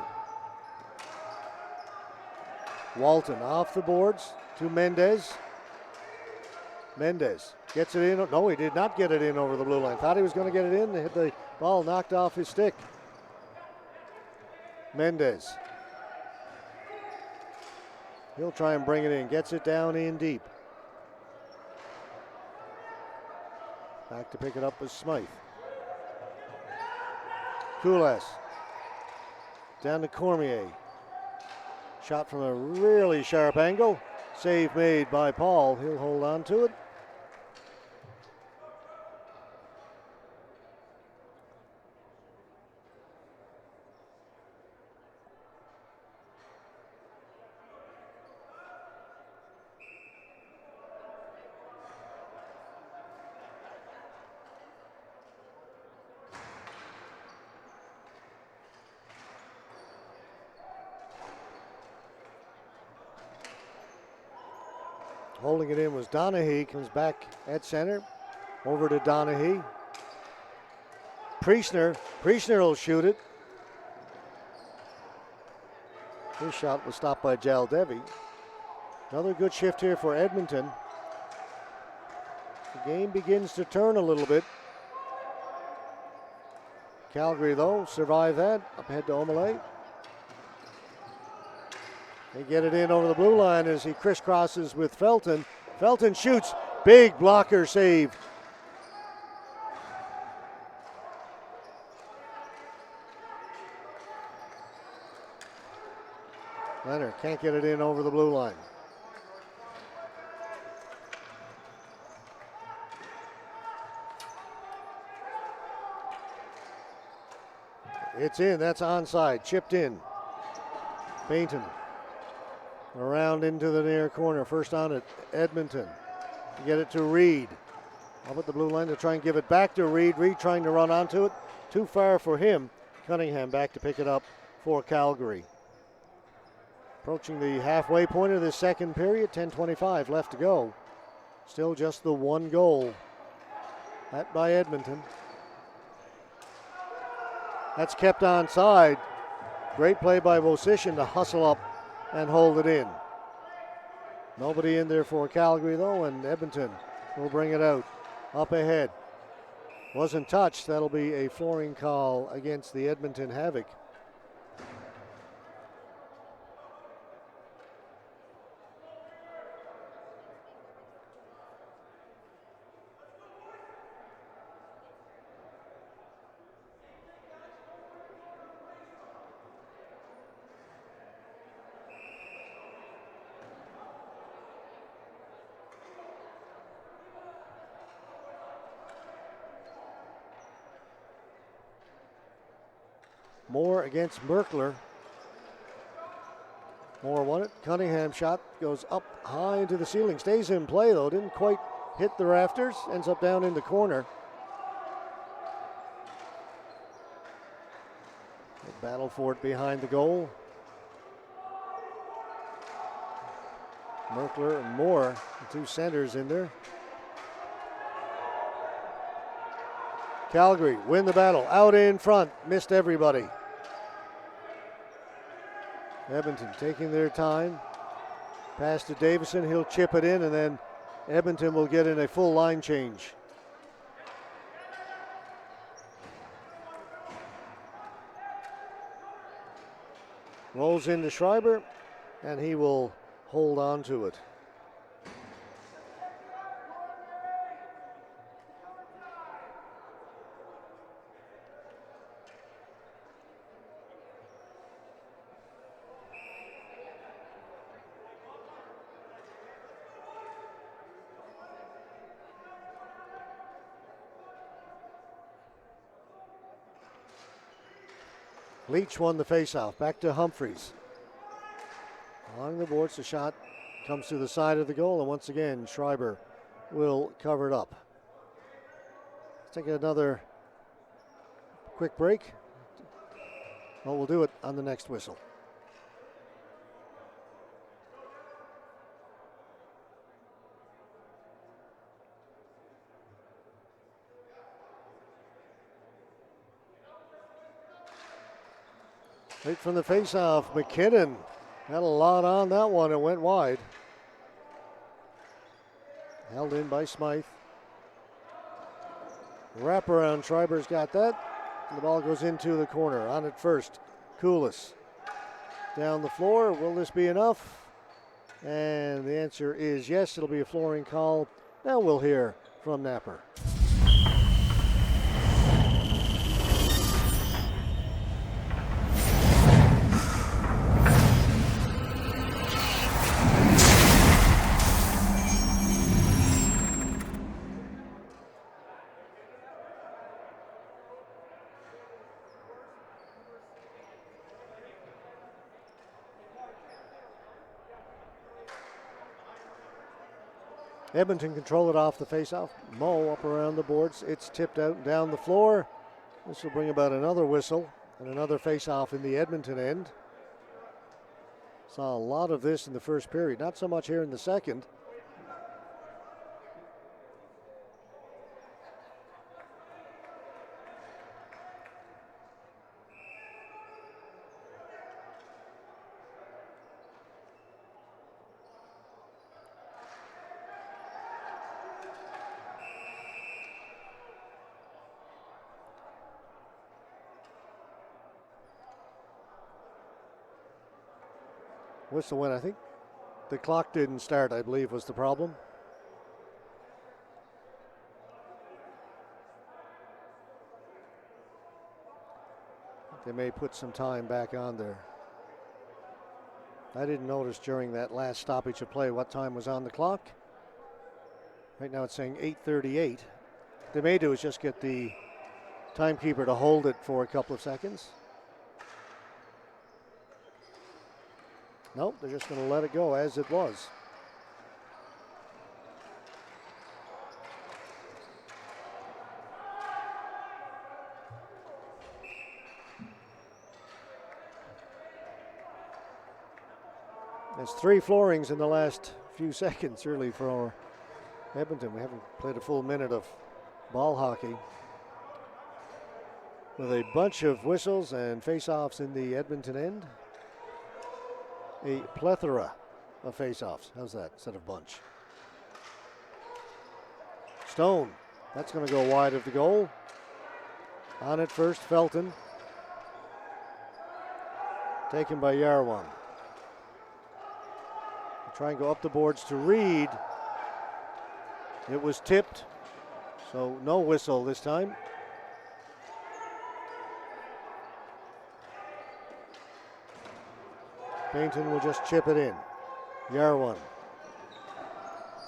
Walton off the boards to Mendez. Mendez gets it in. No, he did not get it in over the blue line. Thought he was going to get it in. They had the ball knocked off his stick. Mendez. He'll try and bring it in. Gets it down in deep. Back to pick it up with Smythe. Koulis. Down to Cormier. Shot from a really sharp angle. Save made by Paul. He'll hold on to it. Holding it in was Donaghy. Comes back at center. Over to Donaghy. Priestner. Priestner will shoot it. His shot was stopped by Jaldevi. Another good shift here for Edmonton. The game begins to turn a little bit. Calgary, though, survive that. Up ahead to Omelay. They get it in over the blue line as he crisscrosses with Felton. Felton shoots. Big blocker save. Leonard can't get it in over the blue line. It's in, that's onside, chipped in. Bainton around into the near corner, first on it, Edmonton. Get it to Reed. Up at the blue line to try and give it back to Reed. Reed trying to run onto it, too far for him. Cunningham back to pick it up for Calgary. Approaching the halfway point of this second period, 10:25 left to go. Still just the one goal. That by Edmonton. That's kept onside. Great play by Wosishin to hustle up and hold it in. Nobody in there for Calgary though, and Edmonton will bring it out. Up ahead. Wasn't touched. That'll be a flooring call against the Edmonton Havoc. Moore against Merkler. Moore won it. Cunningham shot goes up high into the ceiling. Stays in play though. Didn't quite hit the rafters. Ends up down in the corner. They battle for it behind the goal. Merkler and Moore, the two centers in there. Calgary win the battle. Out in front. Missed everybody. Edmonton taking their time. Pass to Davison. He'll chip it in, and then Edmonton will get in a full line change. Rolls into Schreiber, and he will hold on to it. Leach won the faceoff. Back to Humphreys. Along the boards, the shot comes to the side of the goal, and once again, Schreiber will cover it up. Let's take another quick break. Well, we'll do it on the next whistle. Right from the faceoff, McKinnon had a lot on that one. It went wide. Held in by Smythe. Wraparound, Schreiber's got that. And the ball goes into the corner. On it first, Koulis. Down the floor, will this be enough? And the answer is yes, it'll be a flooring call. Now we'll hear from Napper. Edmonton control it off the faceoff. Moe up around the boards. It's tipped out and down the floor. This will bring about another whistle and another faceoff in the Edmonton end. Saw a lot of this in the first period. Not so much here in the second. Whistle went. I think the clock didn't start, I believe, was the problem. They may put some time back on there. I didn't notice during that last stoppage of play what time was on the clock. Right now it's saying 8:38. They may do is just get the timekeeper to hold it for a couple of seconds. Nope, they're just going to let it go as it was. There's 3 floorings in the last few seconds, really, for Edmonton. We haven't played a full minute of ball hockey. With a bunch of whistles and face-offs in the Edmonton end. A plethora of face-offs. How's that instead of bunch? Stone. That's going to go wide of the goal. On it first, Felton. Taken by Yarwan. Try and go up the boards to Reed. It was tipped, so no whistle this time. Bainton will just chip it in. Yarwan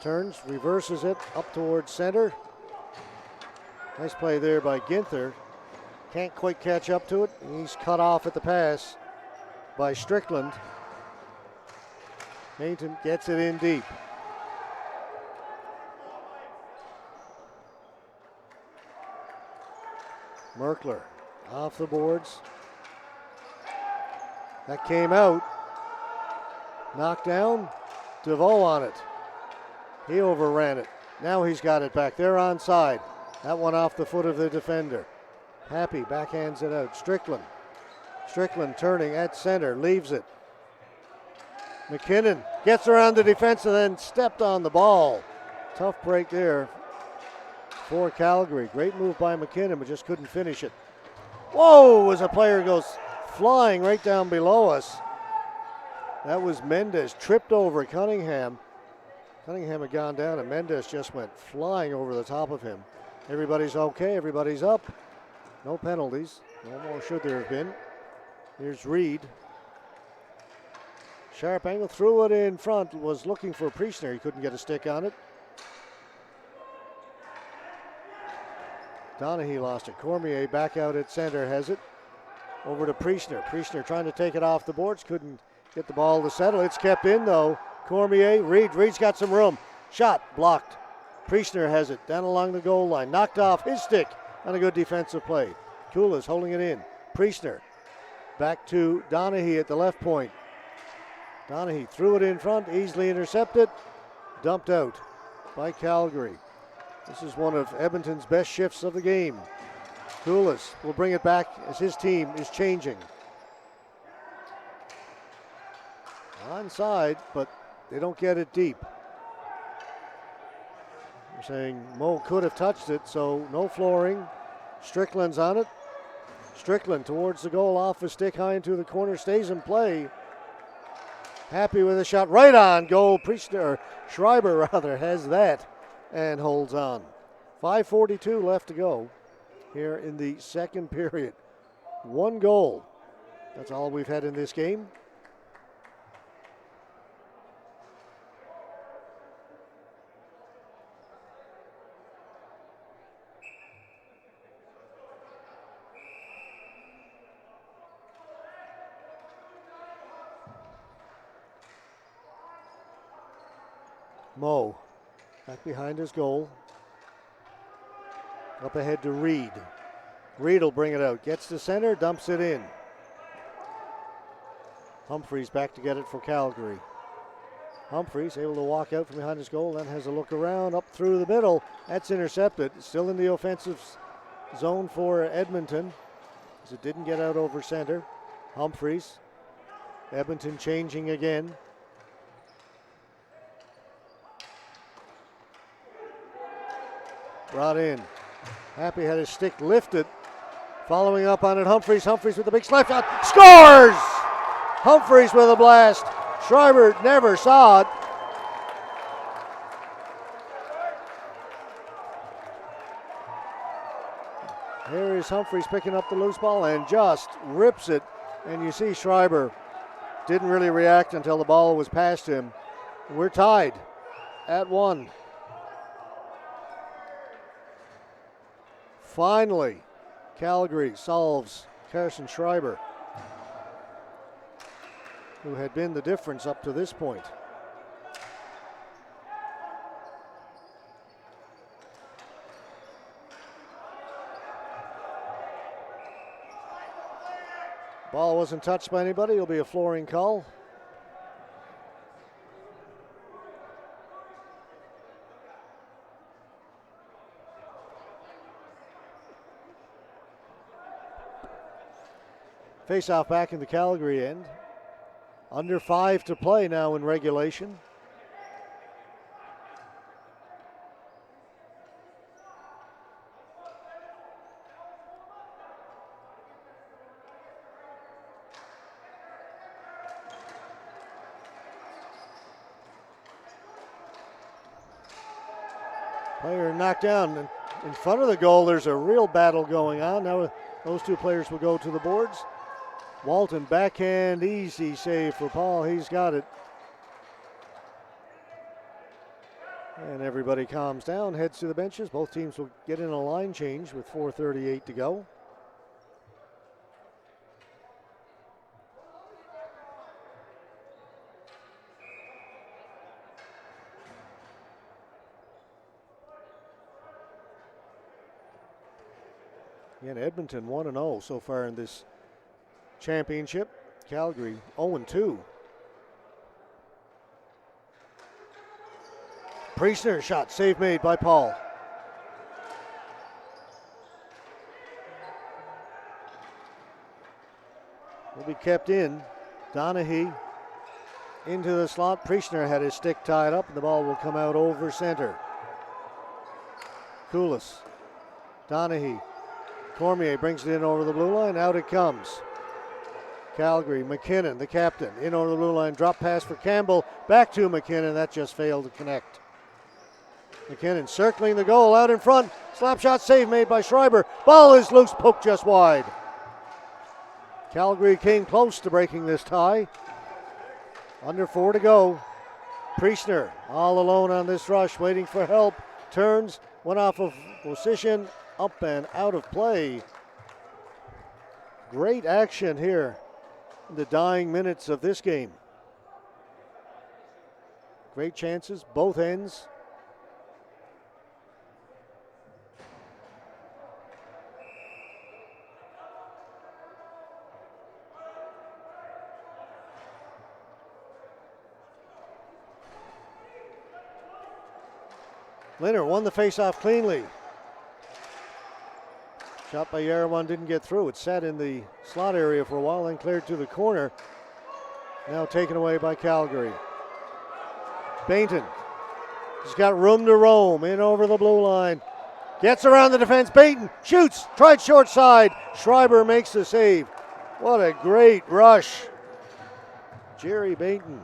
turns, reverses it up towards center. Nice play there by Ginther. Can't quite catch up to it. He's cut off at the pass by Strickland. Bainton gets it in deep. Merkler off the boards. That came out. Knocked down. DeVoe on it. He overran it. Now he's got it back. They're onside. That one off the foot of the defender. Happy backhands it out. Strickland. Strickland turning at center. Leaves it. McKinnon gets around the defense and then stepped on the ball. Tough break there for Calgary. Great move by McKinnon, but just couldn't finish it. Whoa, as a player goes flying right down below us. That was Mendez, tripped over Cunningham. Cunningham had gone down and Mendez just went flying over the top of him. Everybody's okay, everybody's up. No penalties, no more should there have been. Here's Reed. Sharp angle, threw it in front, was looking for Priestner. He couldn't get a stick on it. Donaghy lost it. Cormier back out at center has it. Over to Priestner. Priestner trying to take it off the boards. Couldn't get the ball to settle. It's kept in though. Cormier, Reed's got some room. Shot blocked. Priestner has it down along the goal line. Knocked off his stick on a good defensive play. Kula's holding it in. Priestner back to Donaghy at the left point. Donaghy threw it in front, easily intercepted, dumped out by Calgary. This is one of Edmonton's best shifts of the game. Koulis will bring it back as his team is changing. Onside, but they don't get it deep. They're saying Mo could have touched it, so no flooring. Strickland's on it. Strickland towards the goal, off a stick high into the corner, stays in play. Happy with a shot right on goal. Schreiber has that and holds on. 5:42 left to go here in the second period. 1 goal. That's all we've had in this game. Mo back behind his goal. Up ahead to Reed. Reed will bring it out. Gets to center, dumps it in. Humphreys back to get it for Calgary. Humphreys able to walk out from behind his goal, then has a look around, up through the middle. That's intercepted. Still in the offensive zone for Edmonton, as it didn't get out over center. Humphreys. Edmonton changing again. Brought in. Happy had his stick lifted. Following up on it, Humphreys with the big slap shot. Scores! Humphreys with a blast. Schreiber never saw it. Here is Humphreys picking up the loose ball and just rips it. And you see Schreiber didn't really react until the ball was past him. We're tied at 1. Finally, Calgary solves Carson Schreiber, who had been the difference up to this point. Ball wasn't touched by anybody. It'll be a flooring call. Face-off back in the Calgary end. Under 5 to play now in regulation. Player knocked down in front of the goal. There's a real battle going on. Now those two players will go to the boards. Walton backhand, easy save for Paul. He's got it. And everybody calms down, heads to the benches. Both teams will get in a line change with 4:38 to go. Again, Edmonton 1-0 so far in this championship. Calgary 0-2. Priestner shot, save made by Paul. Will be kept in. Donaghy into the slot. Priestner had his stick tied up, and the ball will come out over center. Koulis, Donaghy, Cormier brings it in over the blue line. Out it comes. Calgary, McKinnon, the captain, in over the blue line. Drop pass for Campbell. Back to McKinnon. That just failed to connect. McKinnon circling the goal out in front. Slap shot save made by Schreiber. Ball is loose, poked just wide. Calgary came close to breaking this tie. Under 4 to go. Priestner all alone on this rush, waiting for help. Turns, went off of position, up and out of play. Great action here in the dying minutes of this game. Great chances, both ends. Linner won the faceoff cleanly. Shot by Yarawan didn't get through. It sat in the slot area for a while, then cleared to the corner. Now taken away by Calgary. Bainton. He's got room to roam in over the blue line. Gets around the defense. Bainton shoots. Tried short side. Schreiber makes the save. What a great rush. Jerry Bainton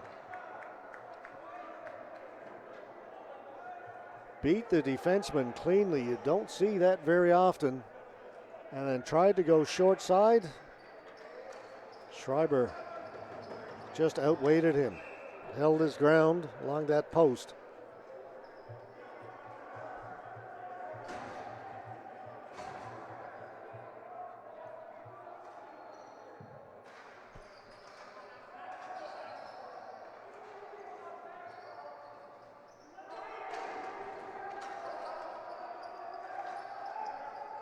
beat the defenseman cleanly. You don't see that very often. And then tried to go short side. Schreiber just outweighted him. Held his ground along that post.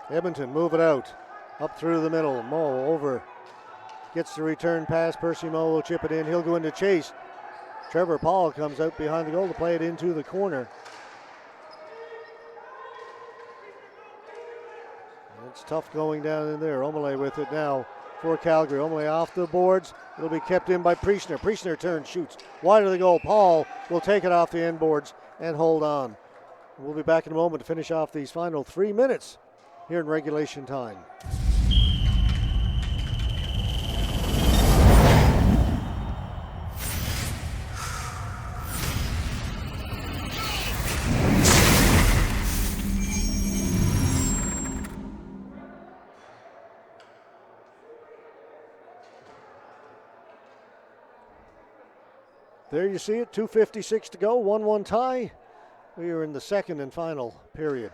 Edmonton move it out. Up through the middle. Moe over. Gets the return pass. Percy Moe will chip it in. He'll go into chase. Trevor Paul comes out behind the goal to play it into the corner. It's tough going down in there. Omele with it now for Calgary. Omele off the boards. It'll be kept in by Priestner. Priestner turns, shoots wide of the goal. Paul will take it off the end boards and hold on. We'll be back in a moment to finish off these final 3 minutes here in regulation time. There you see it, 2:56 to go, 1-1 tie. We are in the second and final period.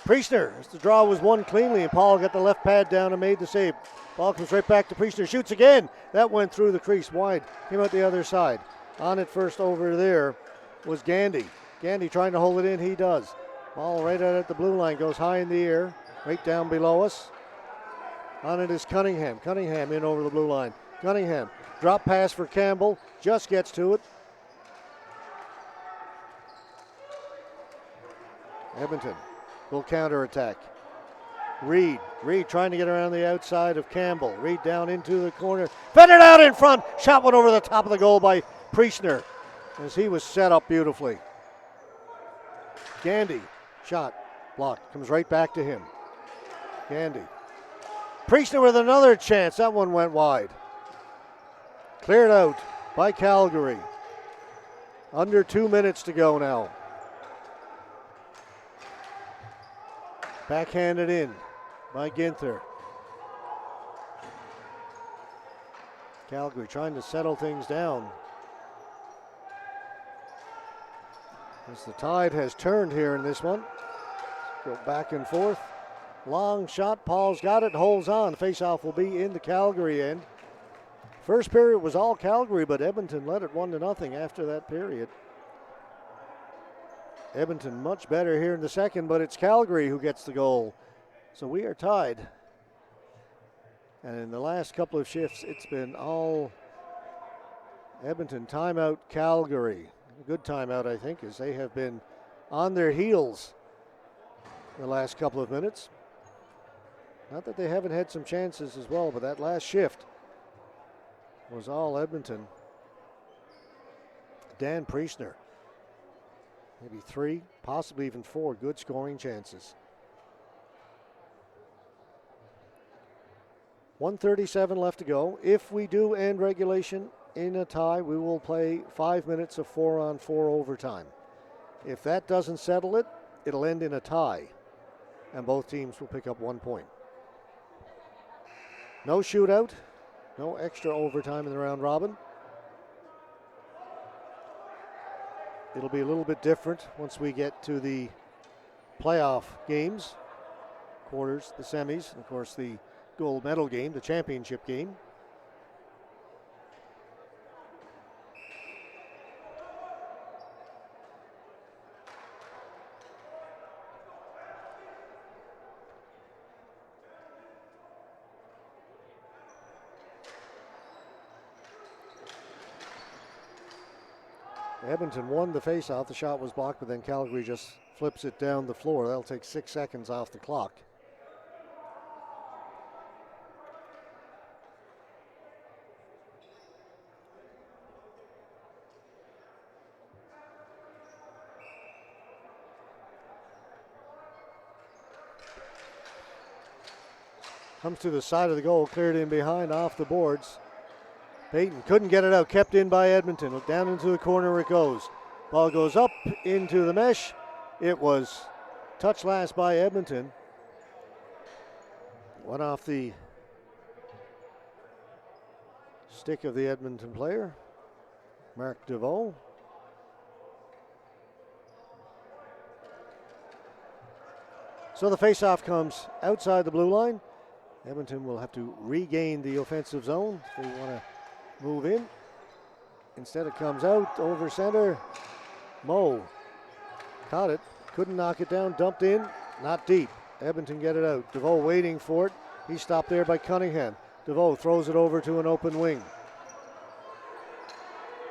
Priestner, as the draw was won cleanly, and Paul got the left pad down and made the save. Ball comes right back to Priestner, shoots again. That went through the crease wide, came out the other side. On it first over there was Gandy. Gandy trying to hold it in, he does. Ball right out at the blue line, goes high in the air, right down below us. On it is Cunningham. Cunningham in over the blue line. Cunningham, drop pass for Campbell, just gets to it. Edmonton will counterattack. Reed trying to get around the outside of Campbell. Reed down into the corner. Fed it out in front. Shot went over the top of the goal by Priestner as he was set up beautifully. Gandy, shot, blocked. Comes right back to him. Gandy. Priestner with another chance. That one went wide. Cleared out by Calgary. Under 2 minutes to go now. Backhanded in by Ginther. Calgary trying to settle things down. As the tide has turned here in this one. Go back and forth. Long shot. Paul's got it. Holds on. Face-off will be in the Calgary end. First period was all Calgary, but Edmonton led it 1-0 after that period. Edmonton much better here in the second, but it's Calgary who gets the goal. So we are tied. And in the last couple of shifts, it's been all Edmonton timeout Calgary. A good timeout, I think, as they have been on their heels the last couple of minutes. Not that they haven't had some chances as well, but that last shift was all Edmonton. Dan Priestner. Maybe 3, possibly even 4 good scoring chances. 1:37 left to go. If we do end regulation in a tie, we will play 5 minutes of 4-on-4 overtime. If that doesn't settle it, it'll end in a tie, and both teams will pick up 1 point. No shootout, no extra overtime in the round robin. It'll be a little bit different once we get to the playoff games, quarters, the semis, and of course the gold medal game, the championship game. Edmonton won the faceoff. The shot was blocked, but then Calgary just flips it down the floor. That'll take 6 seconds off the clock. Comes to the side of the goal, cleared in behind, off the boards. Payton couldn't get it out, kept in by Edmonton. Down into the corner it goes. Ball goes up into the mesh. It was touched last by Edmonton. Went off the stick of the Edmonton player, Mark DeVoe. So the faceoff comes outside the blue line. Edmonton will have to regain the offensive zone if they want to move in. Instead it comes out over center. Moe caught it, couldn't knock it down, dumped in, not deep. Edmonton get it out. DeVoe waiting for it. He's stopped there by Cunningham. DeVoe throws it over to an open wing.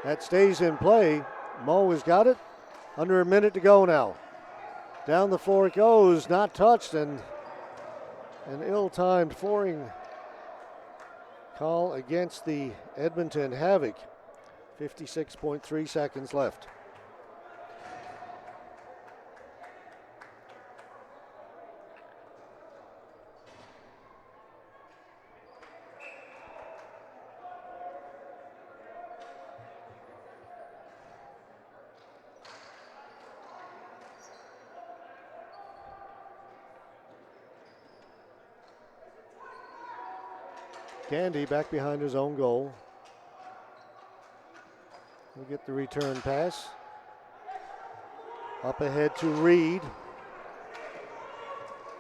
That stays in play. Moe has got it. Under a minute to go now. Down the floor it goes, not touched, and an ill-timed flooring call against the Edmonton Havoc. 56.3 seconds left. Gandy back behind his own goal. He'll get the return pass. Up ahead to Reed.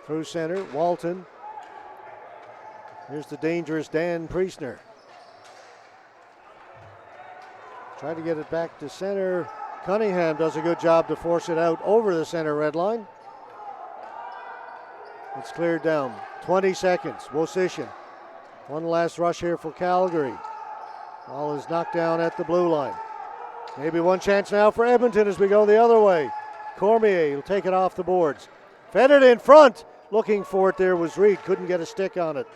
Through center, Walton. Here's the dangerous Dan Priestner. Try to get it back to center. Cunningham does a good job to force it out over the center red line. It's cleared down. 20 seconds. Wosician. One last rush here for Calgary. Ball is knocked down at the blue line. Maybe one chance now for Edmonton as we go the other way. Cormier will take it off the boards. Fed it in front. Looking for it there was Reed. Couldn't get a stick on it.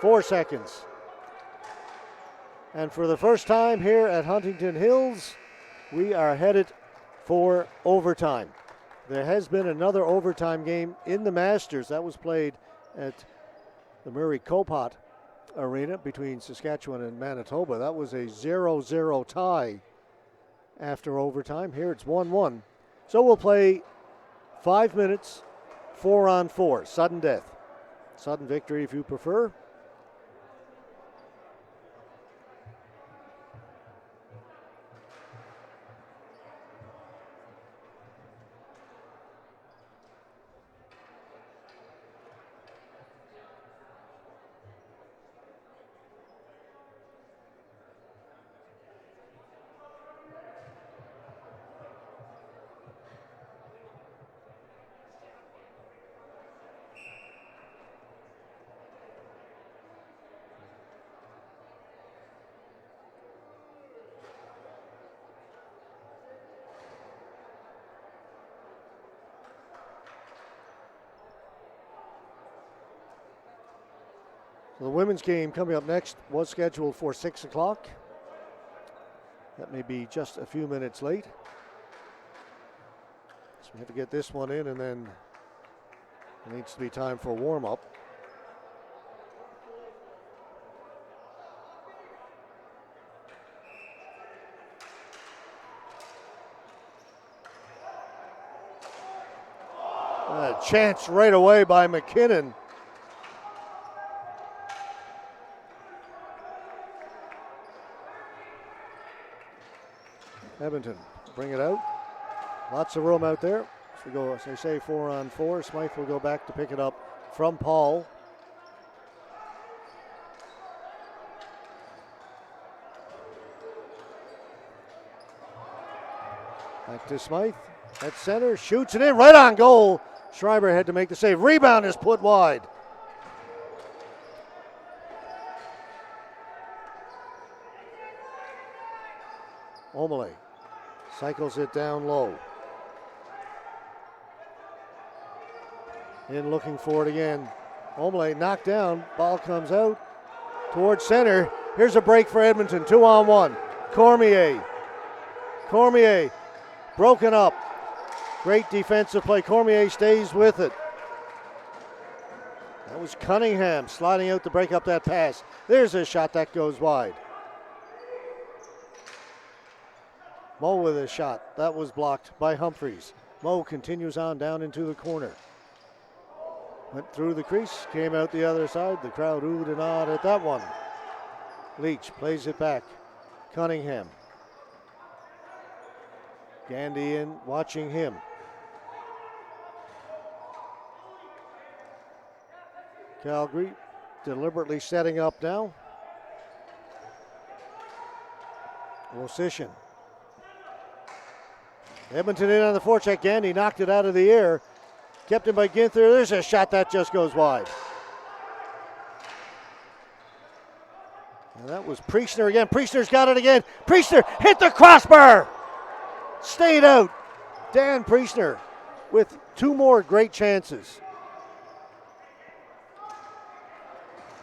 4 seconds. And for the first time here at Huntington Hills, we are headed for overtime. There has been another overtime game in the Masters. That was played at the Murray Copot Arena between Saskatchewan and Manitoba. That was a 0-0 tie after overtime. Here it's 1-1. So we'll play 5 minutes, 4-on-4, sudden death. Sudden victory if you prefer. The women's game coming up next was scheduled for 6 o'clock. That may be just a few minutes late. So we have to get this one in, and then it needs to be time for a warm-up. A chance right away by McKinnon. Edmonton bring it out. Lots of room out there. So we go, as they say, 4-on-4. Smythe will go back to pick it up from Paul. Back to Smythe at center. Shoots it in right on goal. Schreiber had to make the save. Rebound is put wide. Omele cycles it down low. In looking for it again. Omele knocked down. Ball comes out towards center. Here's a break for Edmonton. 2-on-1. Cormier. Cormier broken up. Great defensive play. Cormier stays with it. That was Cunningham sliding out to break up that pass. There's a shot that goes wide. Moe with a shot. That was blocked by Humphreys. Moe continues on down into the corner. Went through the crease, came out the other side. The crowd oohed and awed at that one. Leach plays it back. Cunningham. Gandy in, watching him. Calgary deliberately setting up now. Wosician. Edmonton in on the forecheck. Gandy knocked it out of the air. Kept him by Ginther. There's a shot that just goes wide. And that was Priestner again. Priestner's got it again. Priestner hit the crossbar. Stayed out. Dan Priestner with 2 more great chances.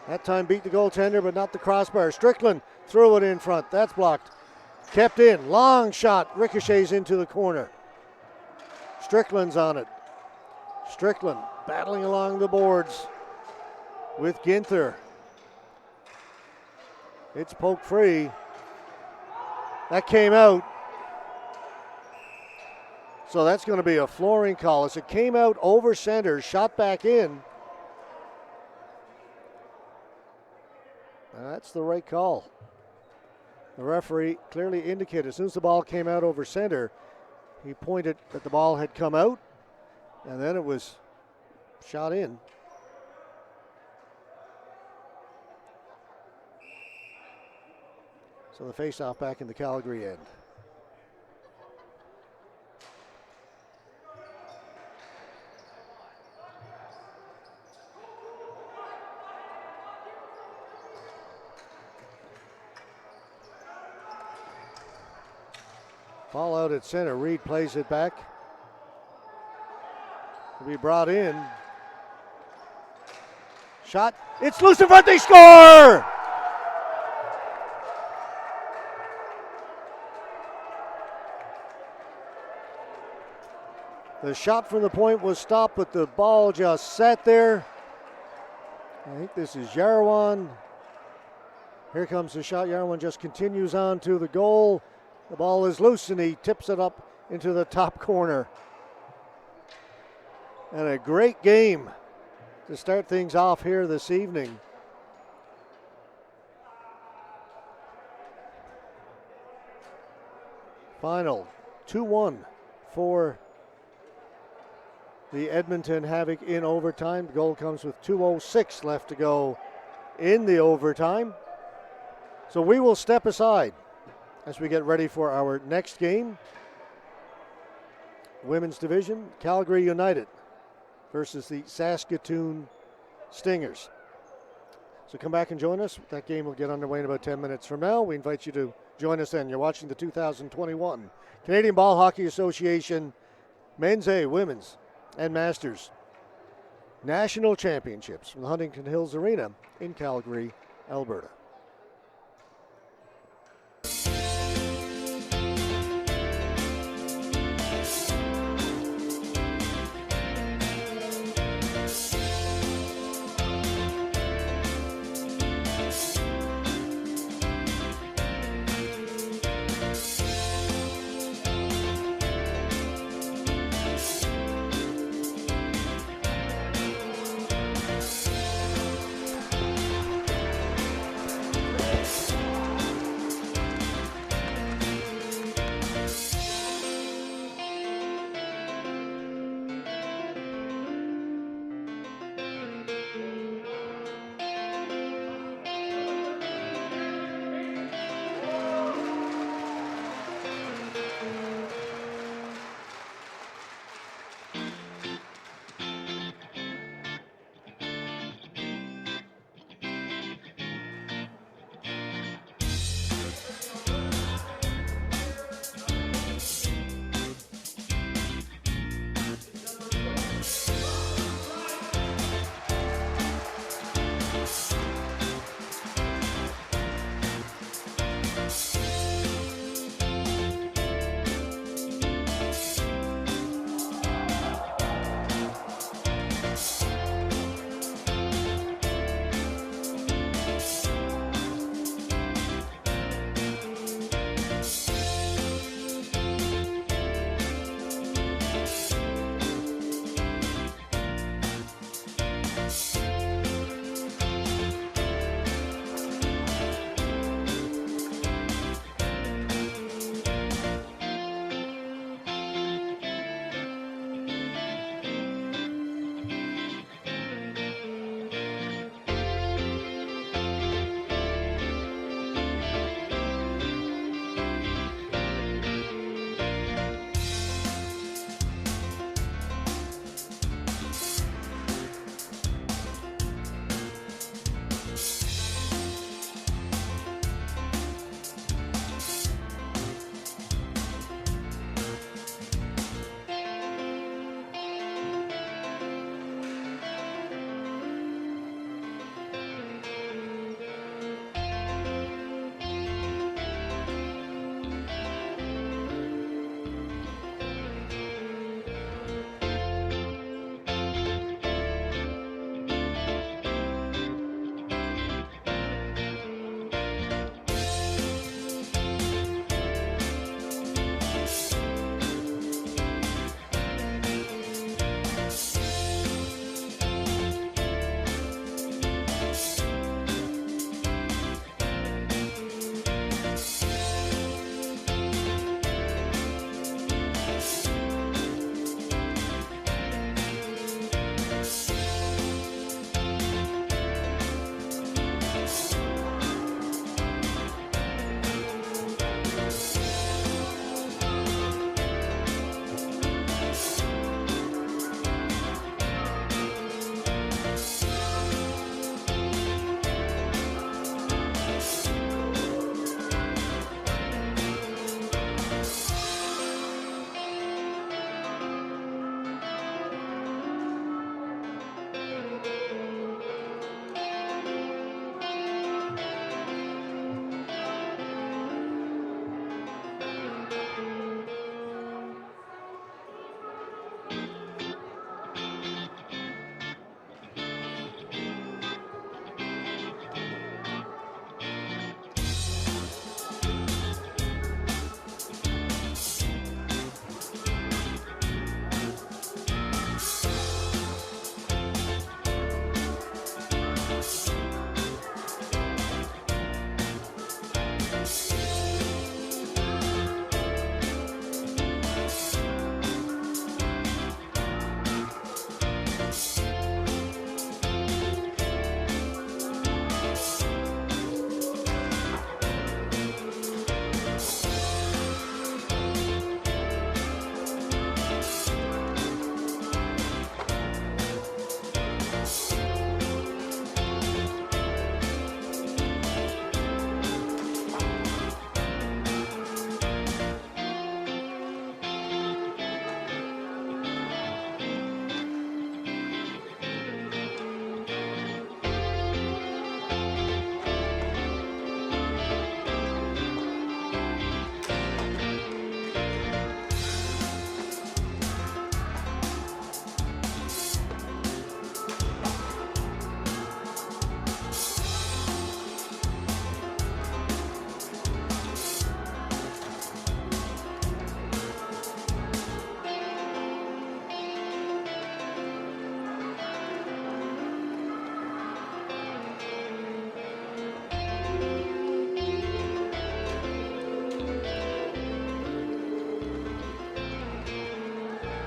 That time beat the goaltender, but not the crossbar. Strickland threw it in front. That's blocked. Kept in. Long shot. Ricochets into the corner. Strickland's on it. Strickland battling along the boards with Ginther. It's poked free. That came out. So that's going to be a flooring call as it came out over center, shot back in. And that's the right call. The referee clearly indicated as soon as the ball came out over center, he pointed that the ball had come out, and then it was shot in. So the face-off back in the Calgary end. Ball out at center. Reed plays it back. To be brought in. Shot. It's loose in front. They score! The shot from the point was stopped, but the ball just sat there. I think this is Yarwan. Here comes the shot. Yarwan just continues on to the goal. The ball is loose and he tips it up into the top corner. And a great game to start things off here this evening. Final 2-1 for the Edmonton Havoc in overtime. The goal comes with 2:06 left to go in the overtime. So we will step aside as we get ready for our next game. Women's division, Calgary United versus the Saskatoon Stingers. So come back and join us. That game will get underway in about 10 minutes from now. We invite you to join us then. You're watching the 2021 Canadian Ball Hockey Association Men's A, Women's, and Masters National Championships from the Huntington Hills Arena in Calgary, Alberta.